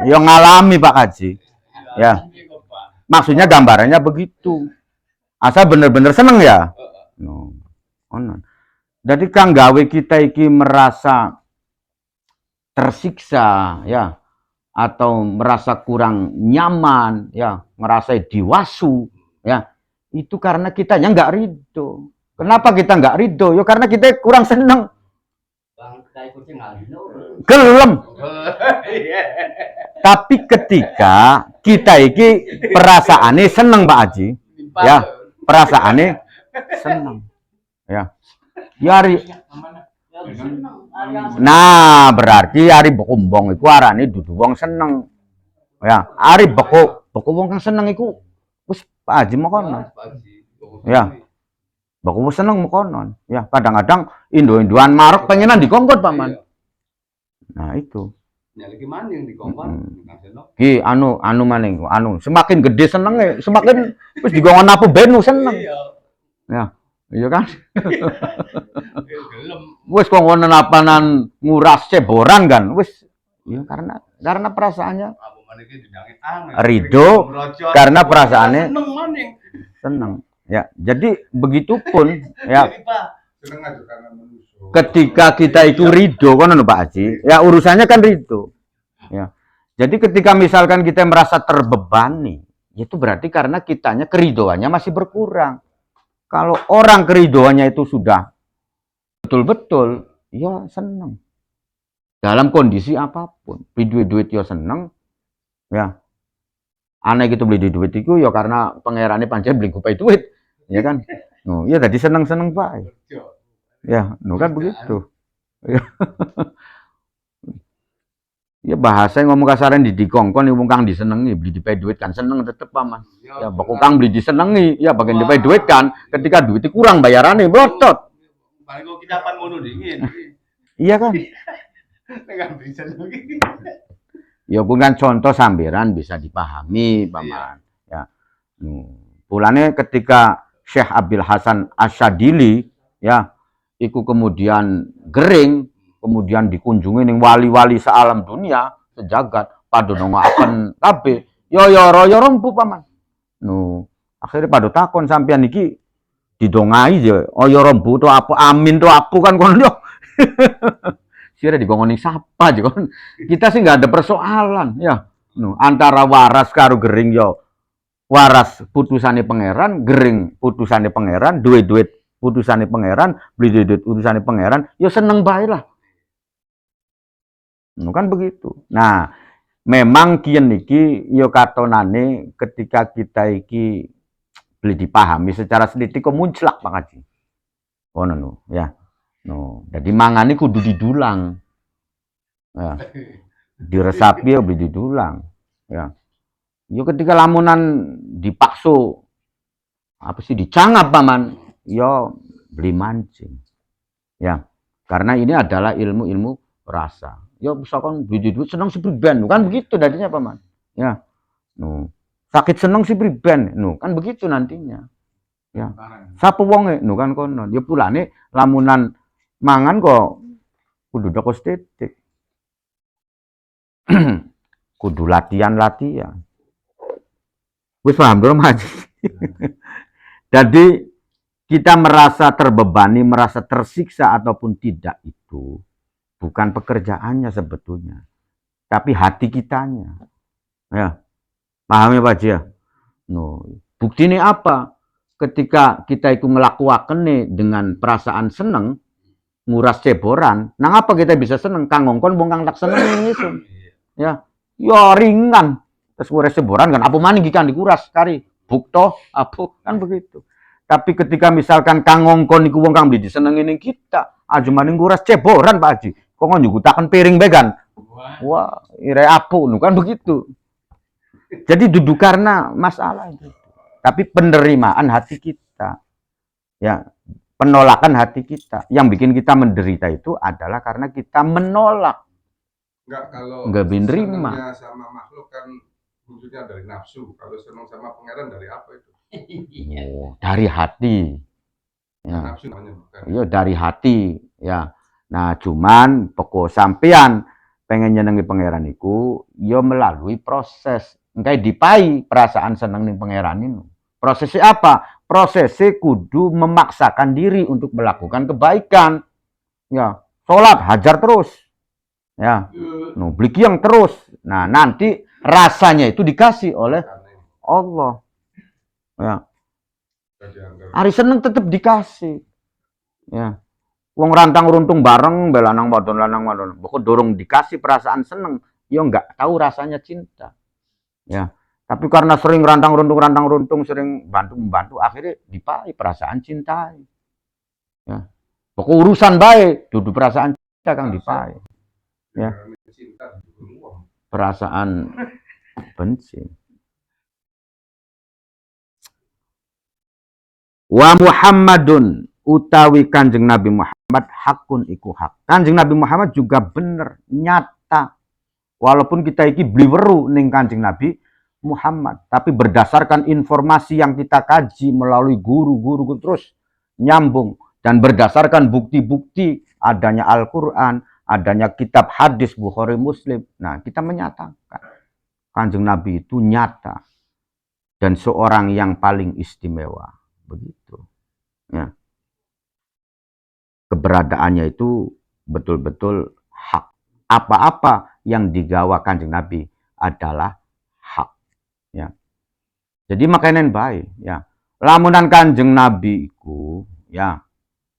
Yang ngalami Pak Haji. Ya. Maksudnya gambarannya begitu. Asal bener-bener seneng ya. No. Jadi kang gawe kita iki merasa tersiksa ya atau merasa kurang nyaman ya, merasa diwasu ya. Itu karena kitanya nggak ridho. Kenapa kita nggak ridho? Ya karena kita kurang seneng. Gelem. Tapi ketika kita iki perasaannya seneng Pak Haji, ya perasaannya seneng, ya. Yari. Nah berarti hari bekumbong itu arane dudu wong seneng, ya. Hari beku wong kang seneng iku wis Pak Haji mokonon. Ya. Baku seneng mokonon. Ya, kadang-kadang Indo-Indoan marek pengenan dikongkon Paman. Nah, itu. Ya lagi maning dikongkon. Ki anu maning, semakin gede senenge, semakin wis digongon apa benu seneng. Ya. Iya kan? Wis kongkonan apanan nguras ceboran kan, wis ya karena perasaannya ridho, karena perasaannya seneng ya. Jadi begitupun ya, ketika kita itu ridho kan Pak Haji ya, urusannya kan ridho ya. Jadi ketika misalkan kita merasa terbebani, itu berarti karena kitanya keridhoannya masih berkurang. Kalau orang keridhoannya itu sudah betul-betul ya seneng dalam kondisi apapun, beli duit ya seneng ya. Aneh gitu beli duit itu ya karena pangerane pancen beli kupai duit ya kan. No, ya tadi seneng-seneng Pak. Ya, no kan begitu. Ya. Ya bahasa ngomong kasaran di dikongkon wong kang disenengi beli dipai duit kan seneng tetep Paman. Ya bakal kang beli disenengi ya bagian dipai duit kan ketika duit kurang bayarane blotot. Paling kok kita pan ngono dingin. Iya kan? Enggak bisa lagi. Ya bukan contoh sambiran bisa dipahami Paman. Ya. Pulane ketika Syekh Abil Hasan Asyadili ya iku kemudian gering, kemudian dikunjungi ning wali-wali sealam dunia sejagat padha nongaken kabeh yo royo rempu Paman. Akhirnya pada takon sampean iki didongai je oyo rempu to apa amin to apa kan kon yo. Sira digongoni sapa aja kon. Kita sih nggak ada persoalan ya. Antara waras karo gering yo. Waras putusane pangeran, gering putusane pangeran, duit-duit putusane pangeran, beli duit putusane pangeran, ya seneng bae lah. Kan begitu. Nah, memang kian niki yo katonane ketika kita iki beli dipahami secara sedikit kok munclak Pak Haji. Oh no, ya. No, jadi mangane kudu didulang. Ya. Diresapi ya beli didulang. Ya. Yo ketika lamunan dipakso apa sih dicangap paman, yo beli mancing. Ya. Karena ini adalah ilmu-ilmu rasa. Ya misalkan beli duit senang sepriben, kan begitu dadinya paman. Ya. No. Sakit seneng si priben, no kan begitu nantinya. Ya. Sapa wonge, no kan kono. Dia pulane lamunan mangan kok kudu dokos titik. Kudu latihan. Wis paham belum Haji? Jadi kita merasa terbebani, merasa tersiksa ataupun tidak itu bukan pekerjaannya sebetulnya, tapi hati kitanya. Ya, paham ya Pak Haji ya? No, bukti ini apa? Ketika kita itu ngelakuakene dengan perasaan seneng, nguras ceboran, nang apa kita bisa seneng? Kang ngongkon bong kang tak seneng itu. Ya, ya ringan. Terus nguras ceboran kan apa maning kan dikuras kari. Bukto apa kan begitu. Tapi ketika misalkan kang ngongkon iku wong kang beli disenengin kita, aja maning nguras ceboran Pak Haji. Kok nyugutaken piring began. Wah, ire apu kan begitu. Jadi duduk karena masalah itu. Tapi penerimaan hati kita. Ya, penolakan hati kita. Yang bikin kita menderita itu adalah karena kita menolak. Enggak menerima. Sama makhluk kan wujudnya dari nafsu. Kalau senang sama pangeran dari apa itu? Oh, dari hati. Ya. Nafsu namanya bukan. Iya, dari hati. Ya. Nah, cuman pokok sampean pengen nyenengi pangeran iku yo melalui proses. Engkai dipai perasaan seneng ning pangeran itu. Prosesnya apa? Prosesnya kudu memaksakan diri untuk melakukan kebaikan. Ya, sholat hajar terus. Ya, no, beli yang terus. Nah, nanti rasanya itu dikasih oleh Allah. Ya. Hari seneng tetap dikasih. Ya. Wong rantang runtung bareng belanang wadon lanang wadon. Pokok dorong dikasih perasaan seneng, yo nggak tahu rasanya cinta. Ya. Tapi karena sering rantang runtung, sering bantu, akhirnya dipai perasaan cinta. Ya. Pokok urusan baik, duduk perasaan cinta kang dipai. Ya. Perasaan benci. Wa Muhammadun utawi Kanjeng Nabi Muhammad hakun iku hak. Kanjeng Nabi Muhammad juga bener, nyata. Walaupun kita iki beli weru ning Kanjeng Nabi Muhammad, tapi berdasarkan informasi yang kita kaji melalui guru-guru terus nyambung dan berdasarkan bukti-bukti adanya Al-Qur'an, adanya kitab hadis Bukhari Muslim. Nah, kita menyatakan Kanjeng Nabi itu nyata dan seorang yang paling istimewa. Begitu. Ya. Keberadaannya itu betul-betul hak. Apa-apa yang digawa Kanjeng Nabi adalah hak. Ya. Jadi makanan baik. Ya. Lamunan Kanjeng Nabi iku, ya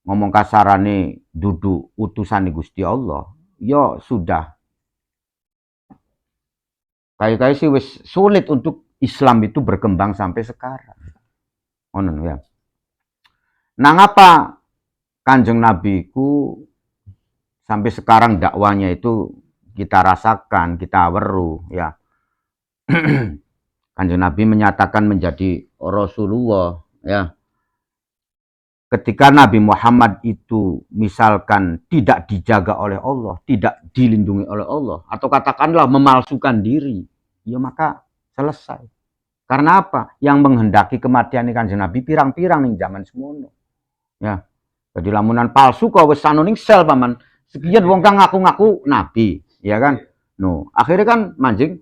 ngomong kasarane duduk utusan Gusti Allah, ya sudah. Kayak sih wis sulit untuk Islam itu berkembang sampai sekarang. Ngono ya. Nang apa Kanjeng Nabi ku sampai sekarang dakwanya itu kita rasakan, kita weru ya. Kanjeng Nabi menyatakan menjadi Rasulullah ya. Ketika Nabi Muhammad itu misalkan tidak dijaga oleh Allah, tidak dilindungi oleh Allah, atau katakanlah memalsukan diri, ya maka selesai. Karena apa? Yang menghendaki kematian Kanjeng Nabi pirang-pirang ning zaman semono. Ya. Jadi lamunan palsu kok wis sanoning sel paman. Sekian wong kang ngaku-ngaku nabi, ya kan? No, akhirnya kan manjing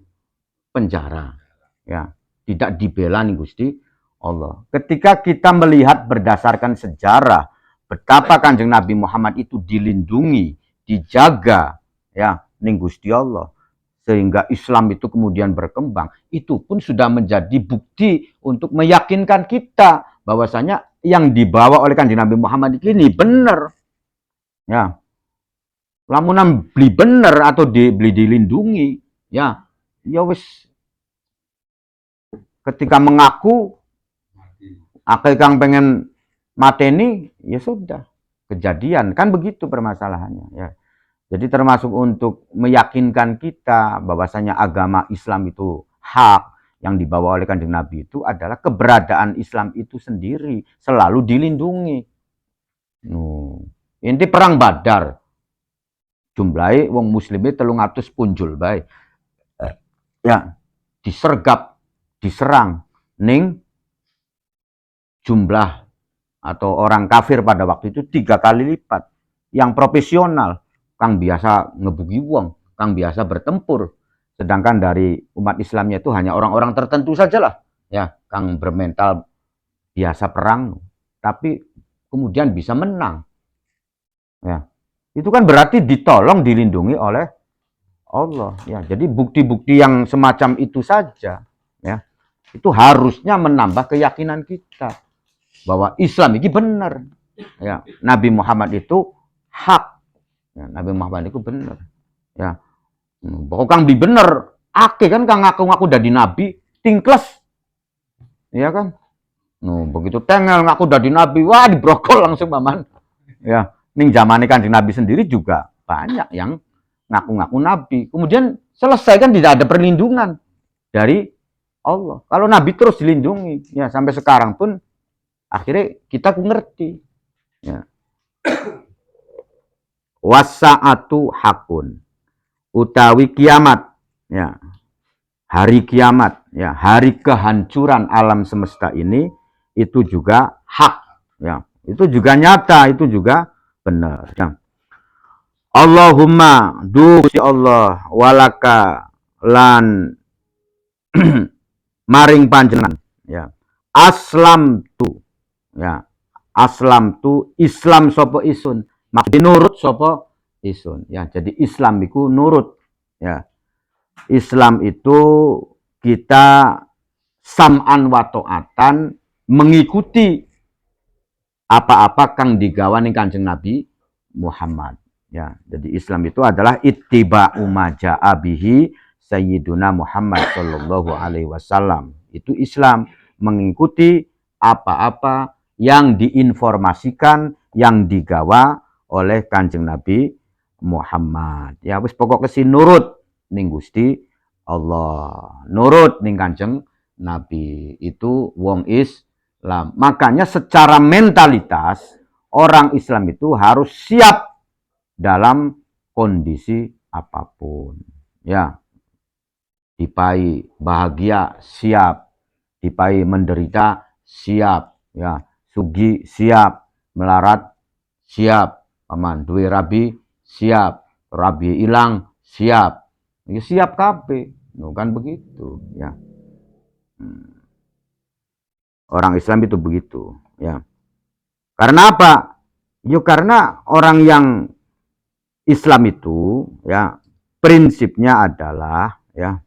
penjara. Ya, tidak dibela ning Gusti Allah. Ketika kita melihat berdasarkan sejarah betapa Kanjeng Nabi Muhammad itu dilindungi, dijaga ya ning Gusti Allah, sehingga Islam itu kemudian berkembang, itu pun sudah menjadi bukti untuk meyakinkan kita bahwasanya yang dibawa oleh Kanjeng Nabi Muhammad ini benar. Ya. Lamunan beli benar atau beli dilindungi, ya ya wis ketika mengaku akeh kang pengen mateni, ya sudah kejadian kan begitu permasalahannya ya. Jadi termasuk untuk meyakinkan kita bahwasanya agama Islam itu hak yang dibawa oleh Kanjeng Nabi itu adalah keberadaan Islam itu sendiri selalu dilindungi. Inti perang Badar jumlahe wong muslime 300 punjul bae. Ya, disergap, diserang ning jumlah atau orang kafir pada waktu itu 3 kali lipat. Yang profesional kang biasa ngebugi wong, kang biasa bertempur. Sedangkan dari umat Islamnya itu hanya orang-orang tertentu sajalah, ya, kang bermental biasa perang, tapi kemudian bisa menang. Ya, itu kan berarti ditolong, dilindungi oleh Allah. Ya, jadi bukti-bukti yang semacam itu saja, ya, itu harusnya menambah keyakinan kita bahwa Islam ini benar. Ya, Nabi Muhammad itu hak. Ya, Nabi Muhammad itu bener. Ya. Pokok kang di bener, ake kan kang ngaku-ngaku dadi nabi, tingkles. Iya kan? Begitu tengel ngaku dadi nabi, wah dibrokol langsung paman. Ya, ning zamane Kanjeng Nabi sendiri juga banyak yang ngaku-ngaku nabi. Kemudian selesai kan tidak ada perlindungan dari Allah. Kalau nabi terus dilindungi, ya sampai sekarang pun akhirnya kita ngerti. Ya. Wasa'atu hakun, utawi kiamat, ya, hari kiamat, ya, hari kehancuran alam semesta ini itu juga hak, ya, itu juga nyata, itu juga benar. Ya. Allahumma dusi Allah walaka lan maring panjenengan, ya, aslam tu, ya, aslam tu Islam sopo isun. Maksudnya nurut sopo isun, ya. Jadi Islam itu nurut, ya. Islam itu kita sam'an wa ta'atan mengikuti apa-apa kang digawa ning Kanjeng Nabi Muhammad, ya. Jadi Islam itu adalah ittiba'u ma ja'a bihi sayyiduna Muhammad sallallahu alaihi wasallam. Itu Islam, mengikuti apa-apa yang diinformasikan, yang digawa oleh Kanjeng Nabi Muhammad. Ya wis pokok kesi nurut ning Gusti Allah, nurut ning Kanjeng Nabi, itu wong Islam. Makanya secara mentalitas orang Islam itu harus siap dalam kondisi apapun. Ya, dipai bahagia siap, dipai menderita siap, ya, sugi siap, melarat siap, paman duwe rabi siap, rabi hilang siap, ya siap kabeh, kan begitu, ya. Orang Islam itu begitu, ya. Karena apa? Yuk karena orang yang Islam itu, ya, prinsipnya adalah, ya,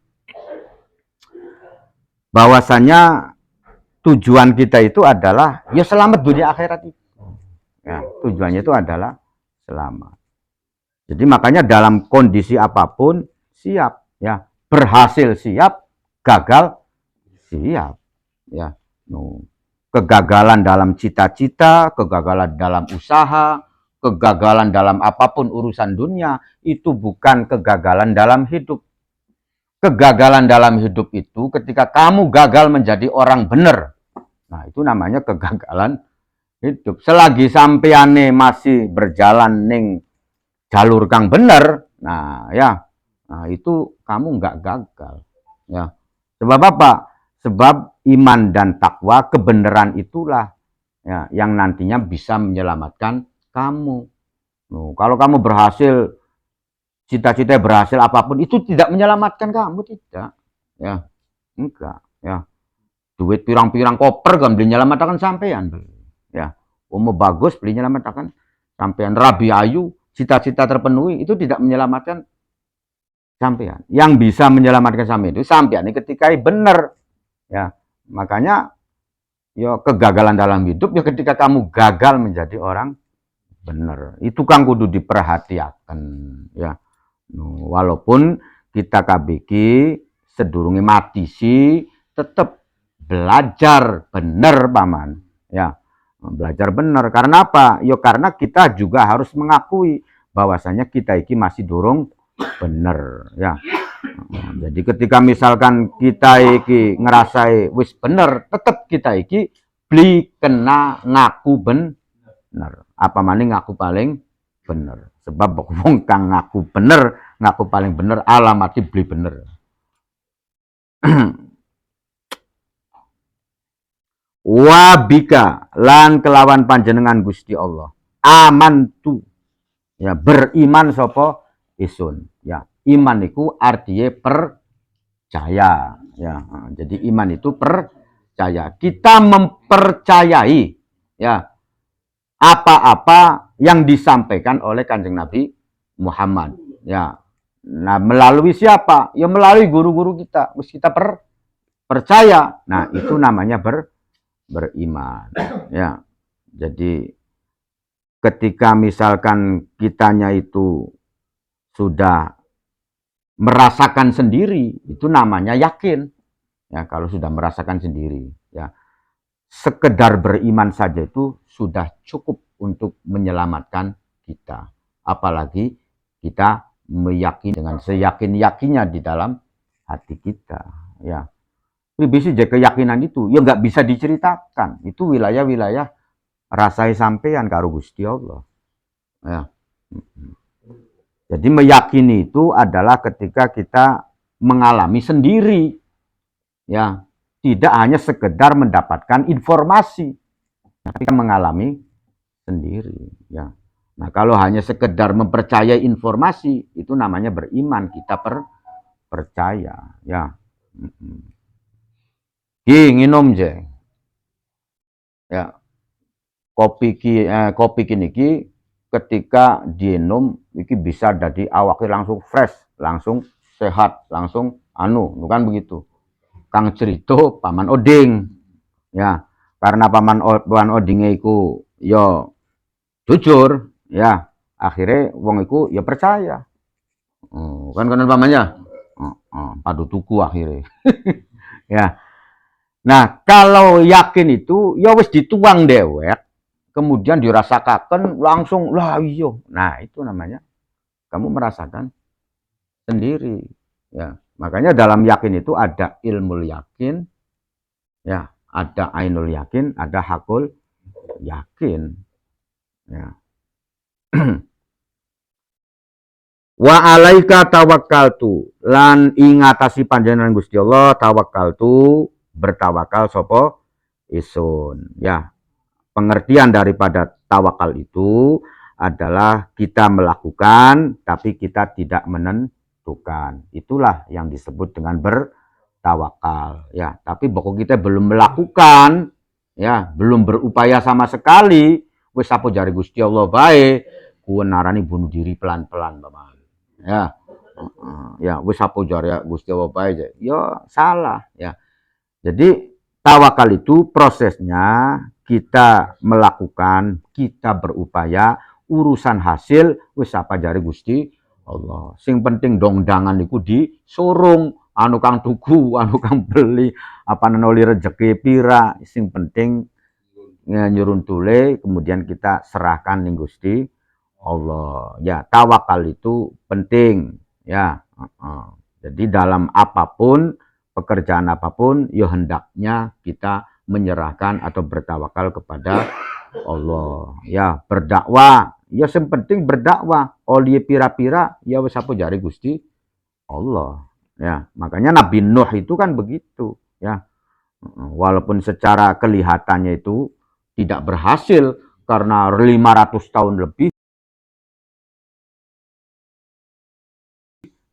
bahwasanya tujuan kita itu adalah ya selamat dunia akhirat itu. Ya, tujuannya itu adalah selamat. Jadi makanya dalam kondisi apapun siap, ya, berhasil siap, gagal siap, ya. Kegagalan dalam cita-cita, kegagalan dalam usaha, kegagalan dalam apapun urusan dunia itu bukan kegagalan dalam hidup. Kegagalan dalam hidup itu ketika kamu gagal menjadi orang benar. Nah, itu namanya kegagalan hidup. Selagi sampeane masih berjalan ning jalur kang bener, nah ya, nah itu kamu nggak gagal, ya. Sebab apa? Sebab iman dan takwa, kebenaran itulah, ya, yang nantinya bisa menyelamatkan kamu. Kalau kamu berhasil, cita-cita berhasil apapun, itu tidak menyelamatkan kamu, tidak, ya, enggak, ya. Duit pirang-pirang koper kan beli nyelamatkan sampean, ya. Umur bagus beli nyelamatkan sampean, rabi ayu, cita-cita terpenuhi, itu tidak menyelamatkan sampean. Yang bisa menyelamatkan sampean itu sampean ini ketika benar, ya. Makanya ya kegagalan dalam hidup ya ketika kamu gagal menjadi orang benar. Itu kan kudu diperhatikan, ya. Walaupun kita KBK sedurunge mati sih tetap belajar bener paman, ya belajar bener. Karena apa? Yo karena kita juga harus mengakui bahwasanya kita iki masih durung bener, ya. Jadi ketika misalkan kita iki ngerasai wis bener, tetap kita iki beli kena ngaku bener. Apa maning ngaku paling bener. Sebab wong kang ngaku bener, ngaku paling bener alamati beli bener. Wabika lan kelawan panjenengan Gusti Allah. Amantu. Ya, beriman sapa isun. Ya, iman itu artinya percaya. Ya, jadi iman itu percaya. Kita mempercayai ya apa-apa yang disampaikan oleh Kanjeng Nabi Muhammad. Ya. Nah, melalui siapa? Ya melalui guru-guru kita. Terus kita percaya. Nah, itu namanya beriman. Ya. Jadi ketika misalkan kitanya itu sudah merasakan sendiri, itu namanya yakin. Ya, kalau sudah merasakan sendiri, ya. Sekedar beriman saja itu sudah cukup untuk menyelamatkan kita. Apalagi kita meyakini dengan seyakin-yakinnya di dalam hati kita, ya. Ini bisa jadi keyakinan itu, ya nggak bisa diceritakan. Itu wilayah-wilayah rasai sampean karo Gusti Allah. Ya. Jadi meyakini itu adalah ketika kita mengalami sendiri, ya, tidak hanya sekedar mendapatkan informasi, tapi kita mengalami sendiri, ya. Nah, kalau hanya sekedar mempercayai informasi, itu namanya beriman, kita percaya, ya. Ki nginom je, ya. Kopi kini ketika dienom iki bisa jadi awaknya langsung fresh, langsung sehat, langsung bukan begitu. Kang cerita paman Oding, ya, karena paman Oding iku yo jujur, ya, akhirnya wong iku ya percaya. Kan pamannya padu tuku akhirnya. Ya. Nah, kalau yakin itu ya wis dituang dewek, kemudian dirasakan langsung lah iyo. Nah, itu namanya kamu merasakan sendiri, ya. Makanya dalam yakin itu ada ilmu yakin, ya, ada ainul yakin, ada hakul yakin, ya. Wa alaika tawakkaltu lan ingatasi panjenengan Gusti Allah tawakkaltu bertawakal sopo isun, ya. Pengertian daripada tawakal itu adalah kita melakukan tapi kita tidak menentukan. Itulah yang disebut dengan bertawakal, ya. Tapi pokok kita belum melakukan, ya, belum berupaya sama sekali, wis apa jari Gusti Allah bae, kuwi narani bunuh diri pelan-pelan, Bapak. Ya. Ya, wis apa jari Gusti Allah bae, ya salah, ya. Jadi tawakal itu prosesnya kita melakukan, kita berupaya, urusan hasil wis apa jari Gusti Allah. Sing penting dongdangan iku disurung, anu kang tuku, anu kang beli, apa noli rezeki pira, sing penting nyurun tule, kemudian kita serahkan ning Gusti Allah. Ya, tawakal itu penting, ya. Jadi dalam apapun, pekerjaan apapun, ya hendaknya kita menyerahkan atau bertawakal kepada Allah. Ya, berdakwah, ya yang penting berdakwah. Oli pira-pira, ya wis apa jari Gusti Allah. Ya, makanya Nabi Nuh itu kan begitu, ya. Walaupun secara kelihatannya itu tidak berhasil karena 500 tahun lebih,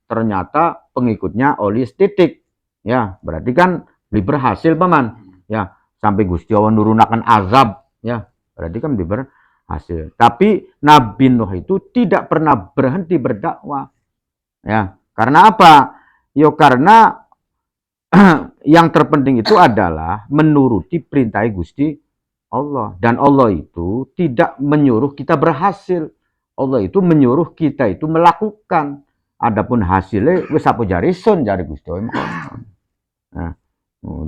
ternyata pengikutnya oli titik. Ya, berarti kan berhasil paman. Ya, sampai Gusti Allah nurunakan azab, ya, berarti kan berhasil. Tapi Nabi Nuh itu tidak pernah berhenti berdakwah, ya. Karena apa? Yo karena yang terpenting itu adalah menuruti perintah Gusti Allah, dan Allah itu tidak menyuruh kita berhasil. Allah itu menyuruh kita itu melakukan. adapun hasilnya wis apa jari sun jari Gusti Allah. Nah,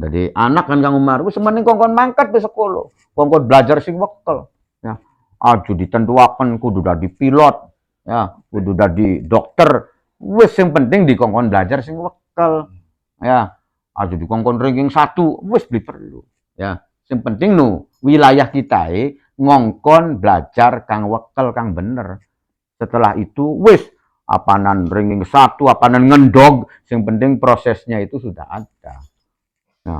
jadi anak kan Kang Umar wis mending kongkon mangkat di sekolah, kongkon belajar sing wekel. Ya, aju ditentuaken kudu dadi pilot, ya, kudu dadi dokter. Wis sing penting dikongkon belajar sing wekel. Ya, aju dikongkon ranking 1, wis beli perlu. Ya, sing penting wilayah kita ngongkon belajar kang wekel kang bener. Setelah itu wis apanan ranking 1, apanan ngendog, sing penting prosesnya itu sudah ada. Nah,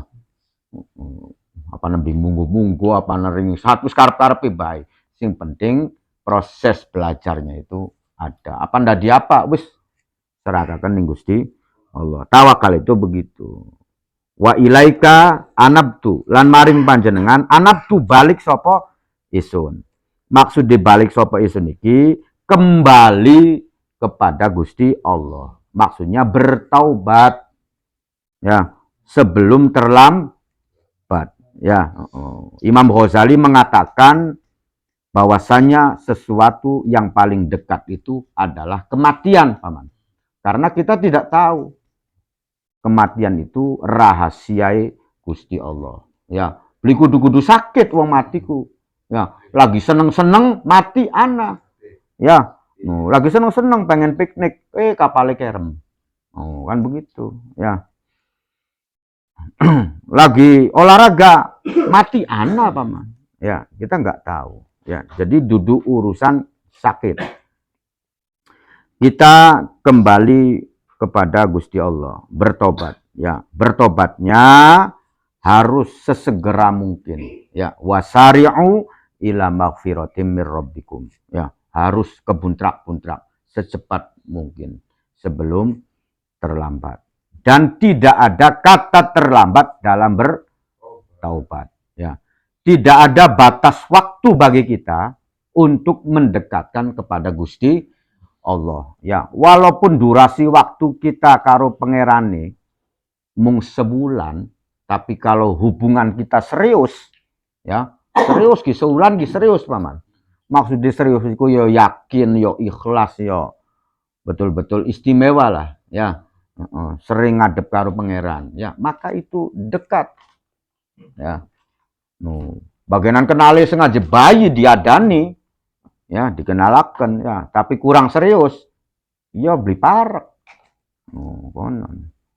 apa nembing munggu-munggu, apa nering satu karep-karepe bae. Sing penting proses belajarnya itu ada. Apa ndak di apa wis serahkan ning Gusti Allah. Tawakal itu begitu. Wa ilaika anabtu lan maring panjenengan anabtu balik sapa isun. Maksud dibalik sapa isun iki kembali kepada Gusti Allah. Maksudnya bertaubat. Ya, sebelum terlambat. Ya, Imam Ghazali mengatakan bahwasanya sesuatu yang paling dekat itu adalah kematian, paman. Karena kita tidak tahu kematian itu rahasia Gusti Allah. Ya, beli kudu-kudu sakit wong matiku. Ya, lagi seneng-seneng mati anak. Ya, lagi seneng-seneng pengen piknik, kapalnya kerem. Kan begitu. Ya. Lagi olahraga mati anak paman, ya kita nggak tahu, ya jadi duduk urusan sakit. Kita kembali kepada Gusti Allah, bertobat, ya bertobatnya harus sesegera mungkin, ya wasari'u ila maghfiratim mir rabbikum, ya harus kebuntrak-buntrak secepat mungkin sebelum terlambat. Dan tidak ada kata terlambat dalam bertaubat. Ya. Tidak ada batas waktu bagi kita untuk mendekatkan kepada Gusti Allah. Ya, walaupun durasi waktu kita karo pangerane mung sebulan, tapi kalau hubungan kita serius, ya serius ki sebulan ki serius paman. Maksudnya serius itu yo yakin, yo ikhlas, yo betul-betul istimewa lah, ya. Sering ngadep karo pangeran, ya maka itu dekat, ya. Bagianan kenali sengaja bayi diadani, ya dikenalakan, ya tapi kurang serius, ya beli parek.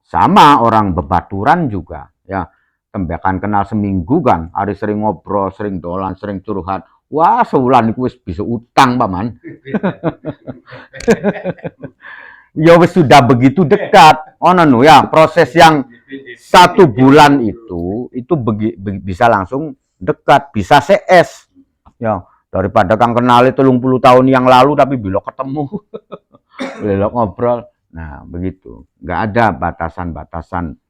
Sama orang bebaturan juga, ya tembakan kenal seminggu kan, hari sering ngobrol, sering dolan, sering curhat. Wah sebulan itu bisa utang paman. Ya wis sudah begitu dekat. Ya proses yang 1 bulan itu bisa langsung dekat, bisa CS. Ya daripada kang kenali 30 tahun yang lalu tapi bila ketemu, bila ngobrol. Nah begitu, nggak ada batasan-batasan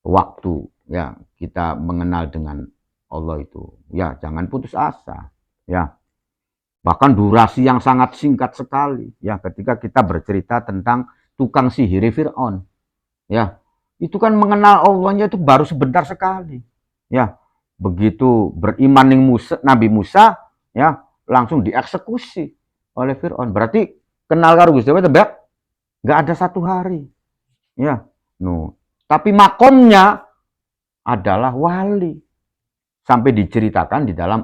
waktu. Ya kita mengenal dengan Allah itu. Ya jangan putus asa. Ya. Bahkan durasi yang sangat singkat sekali ya ketika kita bercerita tentang tukang sihir Fir'aun. Ya, itu kan mengenal Allahnya itu baru sebentar sekali. Ya, begitu beriman ning Nabi Musa ya langsung dieksekusi oleh Fir'aun. Berarti kenal karo Gusti Allah tebak nggak ada 1 hari. Ya, tapi makomnya adalah wali. Sampai diceritakan di dalam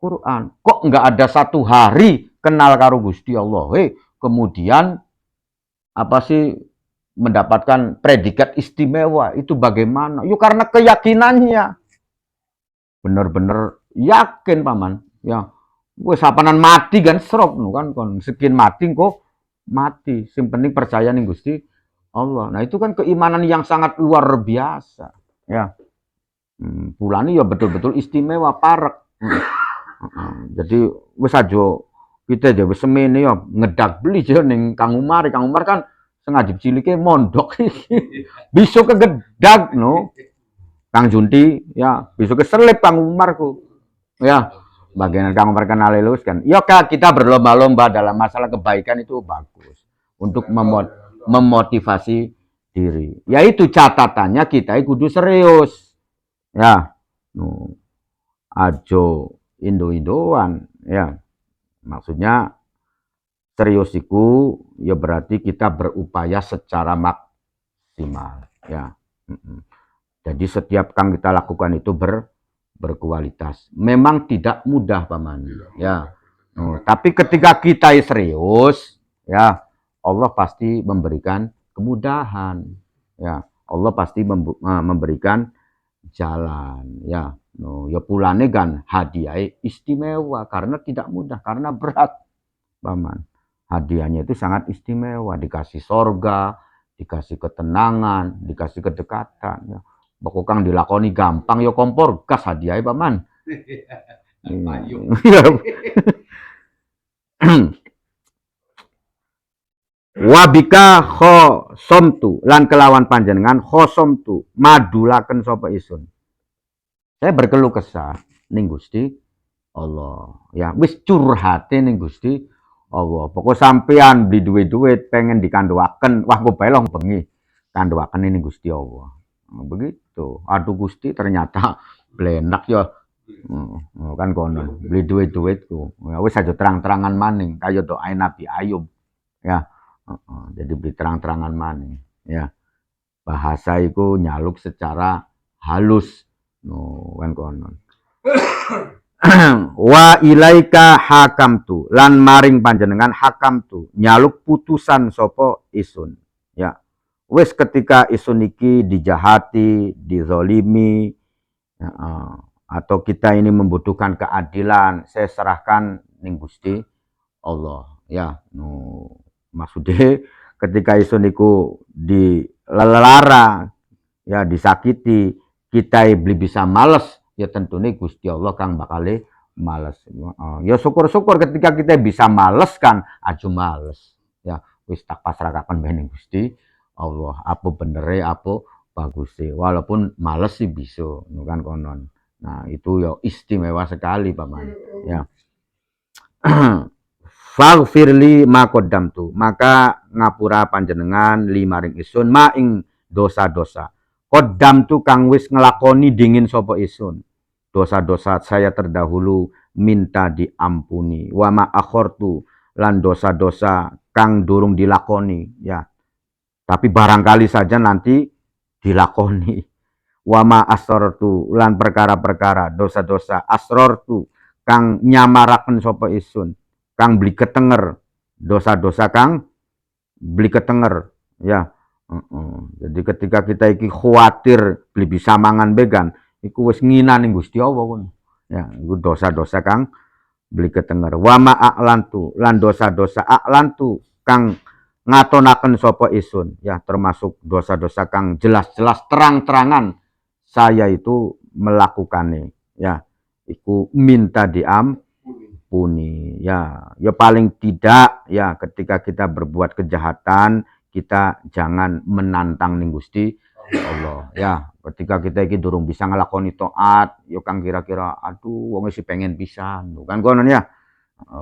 Quran. Kok nggak ada 1 hari kenal karo Gusti Allah, kemudian apa sih mendapatkan predikat istimewa itu bagaimana? Yuk karena keyakinannya bener-bener yakin paman, ya gue sapanan mati kan serok kan kon sekian mati kok mati, sing penting percaya nih Gusti Allah. Nah itu kan keimanan yang sangat luar biasa, ya. Pulane ya betul-betul istimewa parek. Jadi wis aja kita aja wis semene ya ngedak beli aja ning Kang Umar. Kang Umar kan sengaja cilike mondok iki. Bisa kegedak Kang Junti ya, bisa keselip Kang Umarku. Ya, bagian Kang Umar kenal lulus kan. Ya Kak, kita berlomba-lomba dalam masalah kebaikan itu bagus untuk memotivasi diri. Yaitu catatannya kita kudu serius. Ya. Ajo Indo-Indoan ya maksudnya serius iku ya berarti kita berupaya secara maksimal ya. Jadi setiap kang kita lakukan itu berkualitas. Memang tidak mudah paman ya. Tapi ketika kita serius ya, Allah pasti memberikan kemudahan ya. Allah pasti memberikan jalan ya. Ya pulane kan hadiah istimewa karena tidak mudah, karena berat paman. Hadiahnya itu sangat istimewa, dikasih sorga, dikasih ketenangan, dikasih kedekatan ya. Pokok kang dilakoni gampang ya kompor gas hadiahnya paman. Wabika khosomtu lan kelawan panjenengan khosomtu madulaken sapa isun. Saya berkeluh kesah ning Gusti Allah. Ya wis curhate ning Gusti Allah. Pokok sampean beli duit-duit pengen dikandoaken, wah kok belong bengi. Kandoaken ning Gusti Allah. Begitu. Aduh Gusti ternyata blenak ya. Kan kono beli duit-duitku. Ya wis aja terang-terangan maning kaya doain Nabi Ayub. Ya. Jadi beli terang-terangan maning ya. Bahasa iku nyaluk secara halus. Kan kono. Wa ilaika hakamtu lan maring panjenengan hakamtu nyaluk putusan sapa isun ya. Wis ketika isun iki dijahati, dizolimi ya, atau kita ini membutuhkan keadilan, saya serahkan ning Gusti Allah ya. Maksudnya ketika isun iku dilelara ya, disakiti, kita beli bisa males ya, tentunya Gusti Allah kang bakal males. Ya syukur-syukur ketika kita bisa males kan aja males ya, wis tak pasrahkan bening Gusti Allah, apa benere apa bagusnya, walaupun males sih bisa kan konon. Nah itu ya istimewa sekali paman ya. Faghfirli ma qaddamtu, maka ngapura panjenengan limaring isun ma ing dosa-dosa qaddamtu kang wis ngelakoni dingin sapa isun. Dosa-dosa saya terdahulu minta diampuni, wa ma akhortu lan dosa-dosa kang durung dilakoni ya. Tapi barangkali saja nanti dilakoni. Wa ma asrortu lan perkara-perkara dosa-dosa asrortu kang nyamaraken sapa isun, kang beli ketenger, dosa-dosa kang beli ketenger ya. Jadi ketika kita iki khawatir beli bisa mangan began, iku wis nginan ning Gusti Allah pun ya, iku dosa-dosa kang beli ketenger. Wa ma a'lantu lan dosa-dosa a'lantu kang ngatonaken sapa isun ya, termasuk dosa-dosa kang jelas-jelas terang-terangan saya itu melakukannya ya, iku minta diampuni ya. Ya paling tidak ya ketika kita berbuat kejahatan kita jangan menantang ning Gusti Allah ya. Ketika kita iki durung bisa ngelakoni taat yo kang kira-kira aduh wong sih pengen pisan kan konon ya,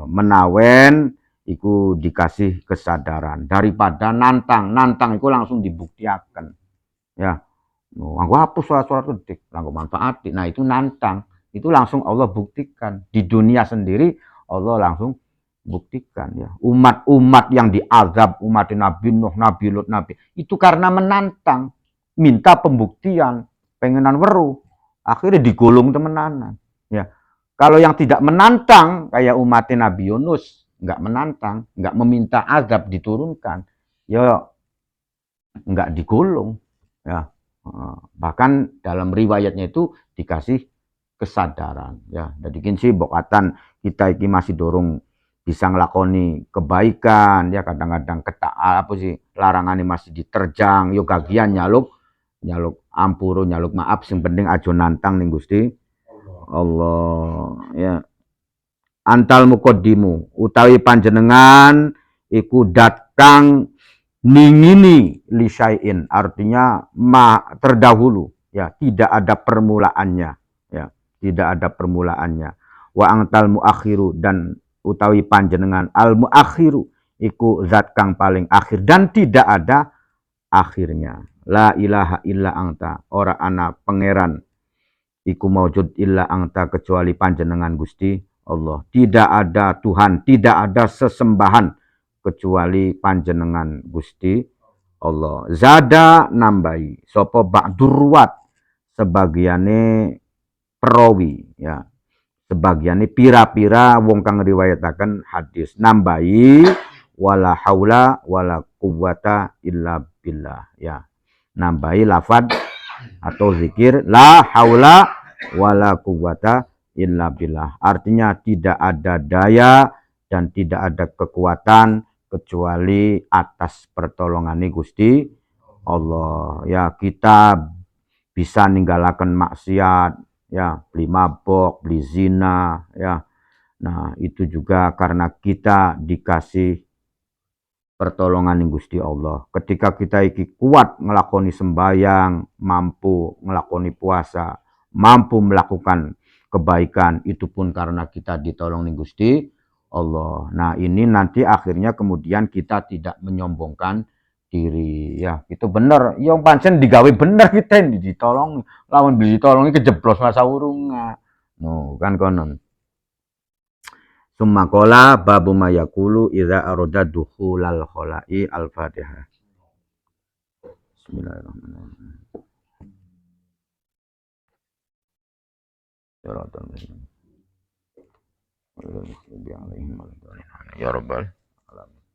menawen iku dikasih kesadaran daripada nantang iku langsung dibuktiakan ya. Aku hapus surat-surat ketik langkah manfaat. Nah itu nantang, itu langsung Allah buktikan di dunia sendiri, Allah langsung buktikan ya. Umat-umat yang diazab, umat Nabi Nuh, Nabi Lut, Nabi itu karena menantang, minta pembuktian, pengenan weru, akhirnya digulung temenanan ya. Kalau yang tidak menantang kayak umat Nabi Yunus, nggak menantang, nggak meminta azab diturunkan, ya nggak digulung ya. Bahkan dalam riwayatnya itu dikasih kesadaran ya. Jadi kinsi bokatan kita iki masih dorong bisa ngelakoni kebaikan ya, kadang-kadang apa sih larangannya masih diterjang yo gagian nyaluk ampuru nyaluk maaf, sing penting aja nantang ning Gusti Allah ya. Antal muqaddimu utawi panjenengan iku dat kang ningini lisyain, artinya terdahulu ya, tidak ada permulaannya ya, tidak ada permulaannya. Wa antal muakhiru dan utawi panjenengan al muakhiru iku zat kang paling akhir dan tidak ada akhirnya. La ilaha illa anta, ora ana pangeran iku maujud illa anta kecuali panjenengan Gusti Allah. Tidak ada Tuhan, tidak ada sesembahan kecuali panjenengan Gusti Allah. Zada nambahi sapa ba'dur ruwat sebagiane perawi ya. Sebagiane pira-pira wong kang riwayataken hadis nambahi wala haula wala quwwata illa billah ya. Nambahi lafad atau zikir la haula wala quwwata illa billah. Artinya tidak ada daya dan tidak ada kekuatan kecuali atas pertolongan Gusti Allah. Ya, kita bisa ninggalaken maksiat, ya, beli mabok, beli zina, ya. Nah, itu juga karena kita dikasih pertolongan Gusti Allah. Ketika kita iki kuat ngelakoni sembayang, mampu ngelakoni puasa, mampu melakukan kebaikan, itu pun karena kita ditolong Gusti Allah. Nah, ini nanti akhirnya kemudian kita tidak menyombongkan diri. Ya, itu bener. Yang pancen digawe bener kita ini ditolong. Lawan ditolongi kejeblos masa urung. No, kan konon. Summa qala babu ma yaqulu idza arada dukhulal khala'i al-Fatihah. Bismillahirrahmanirrahim. Ya Rabbal alamin.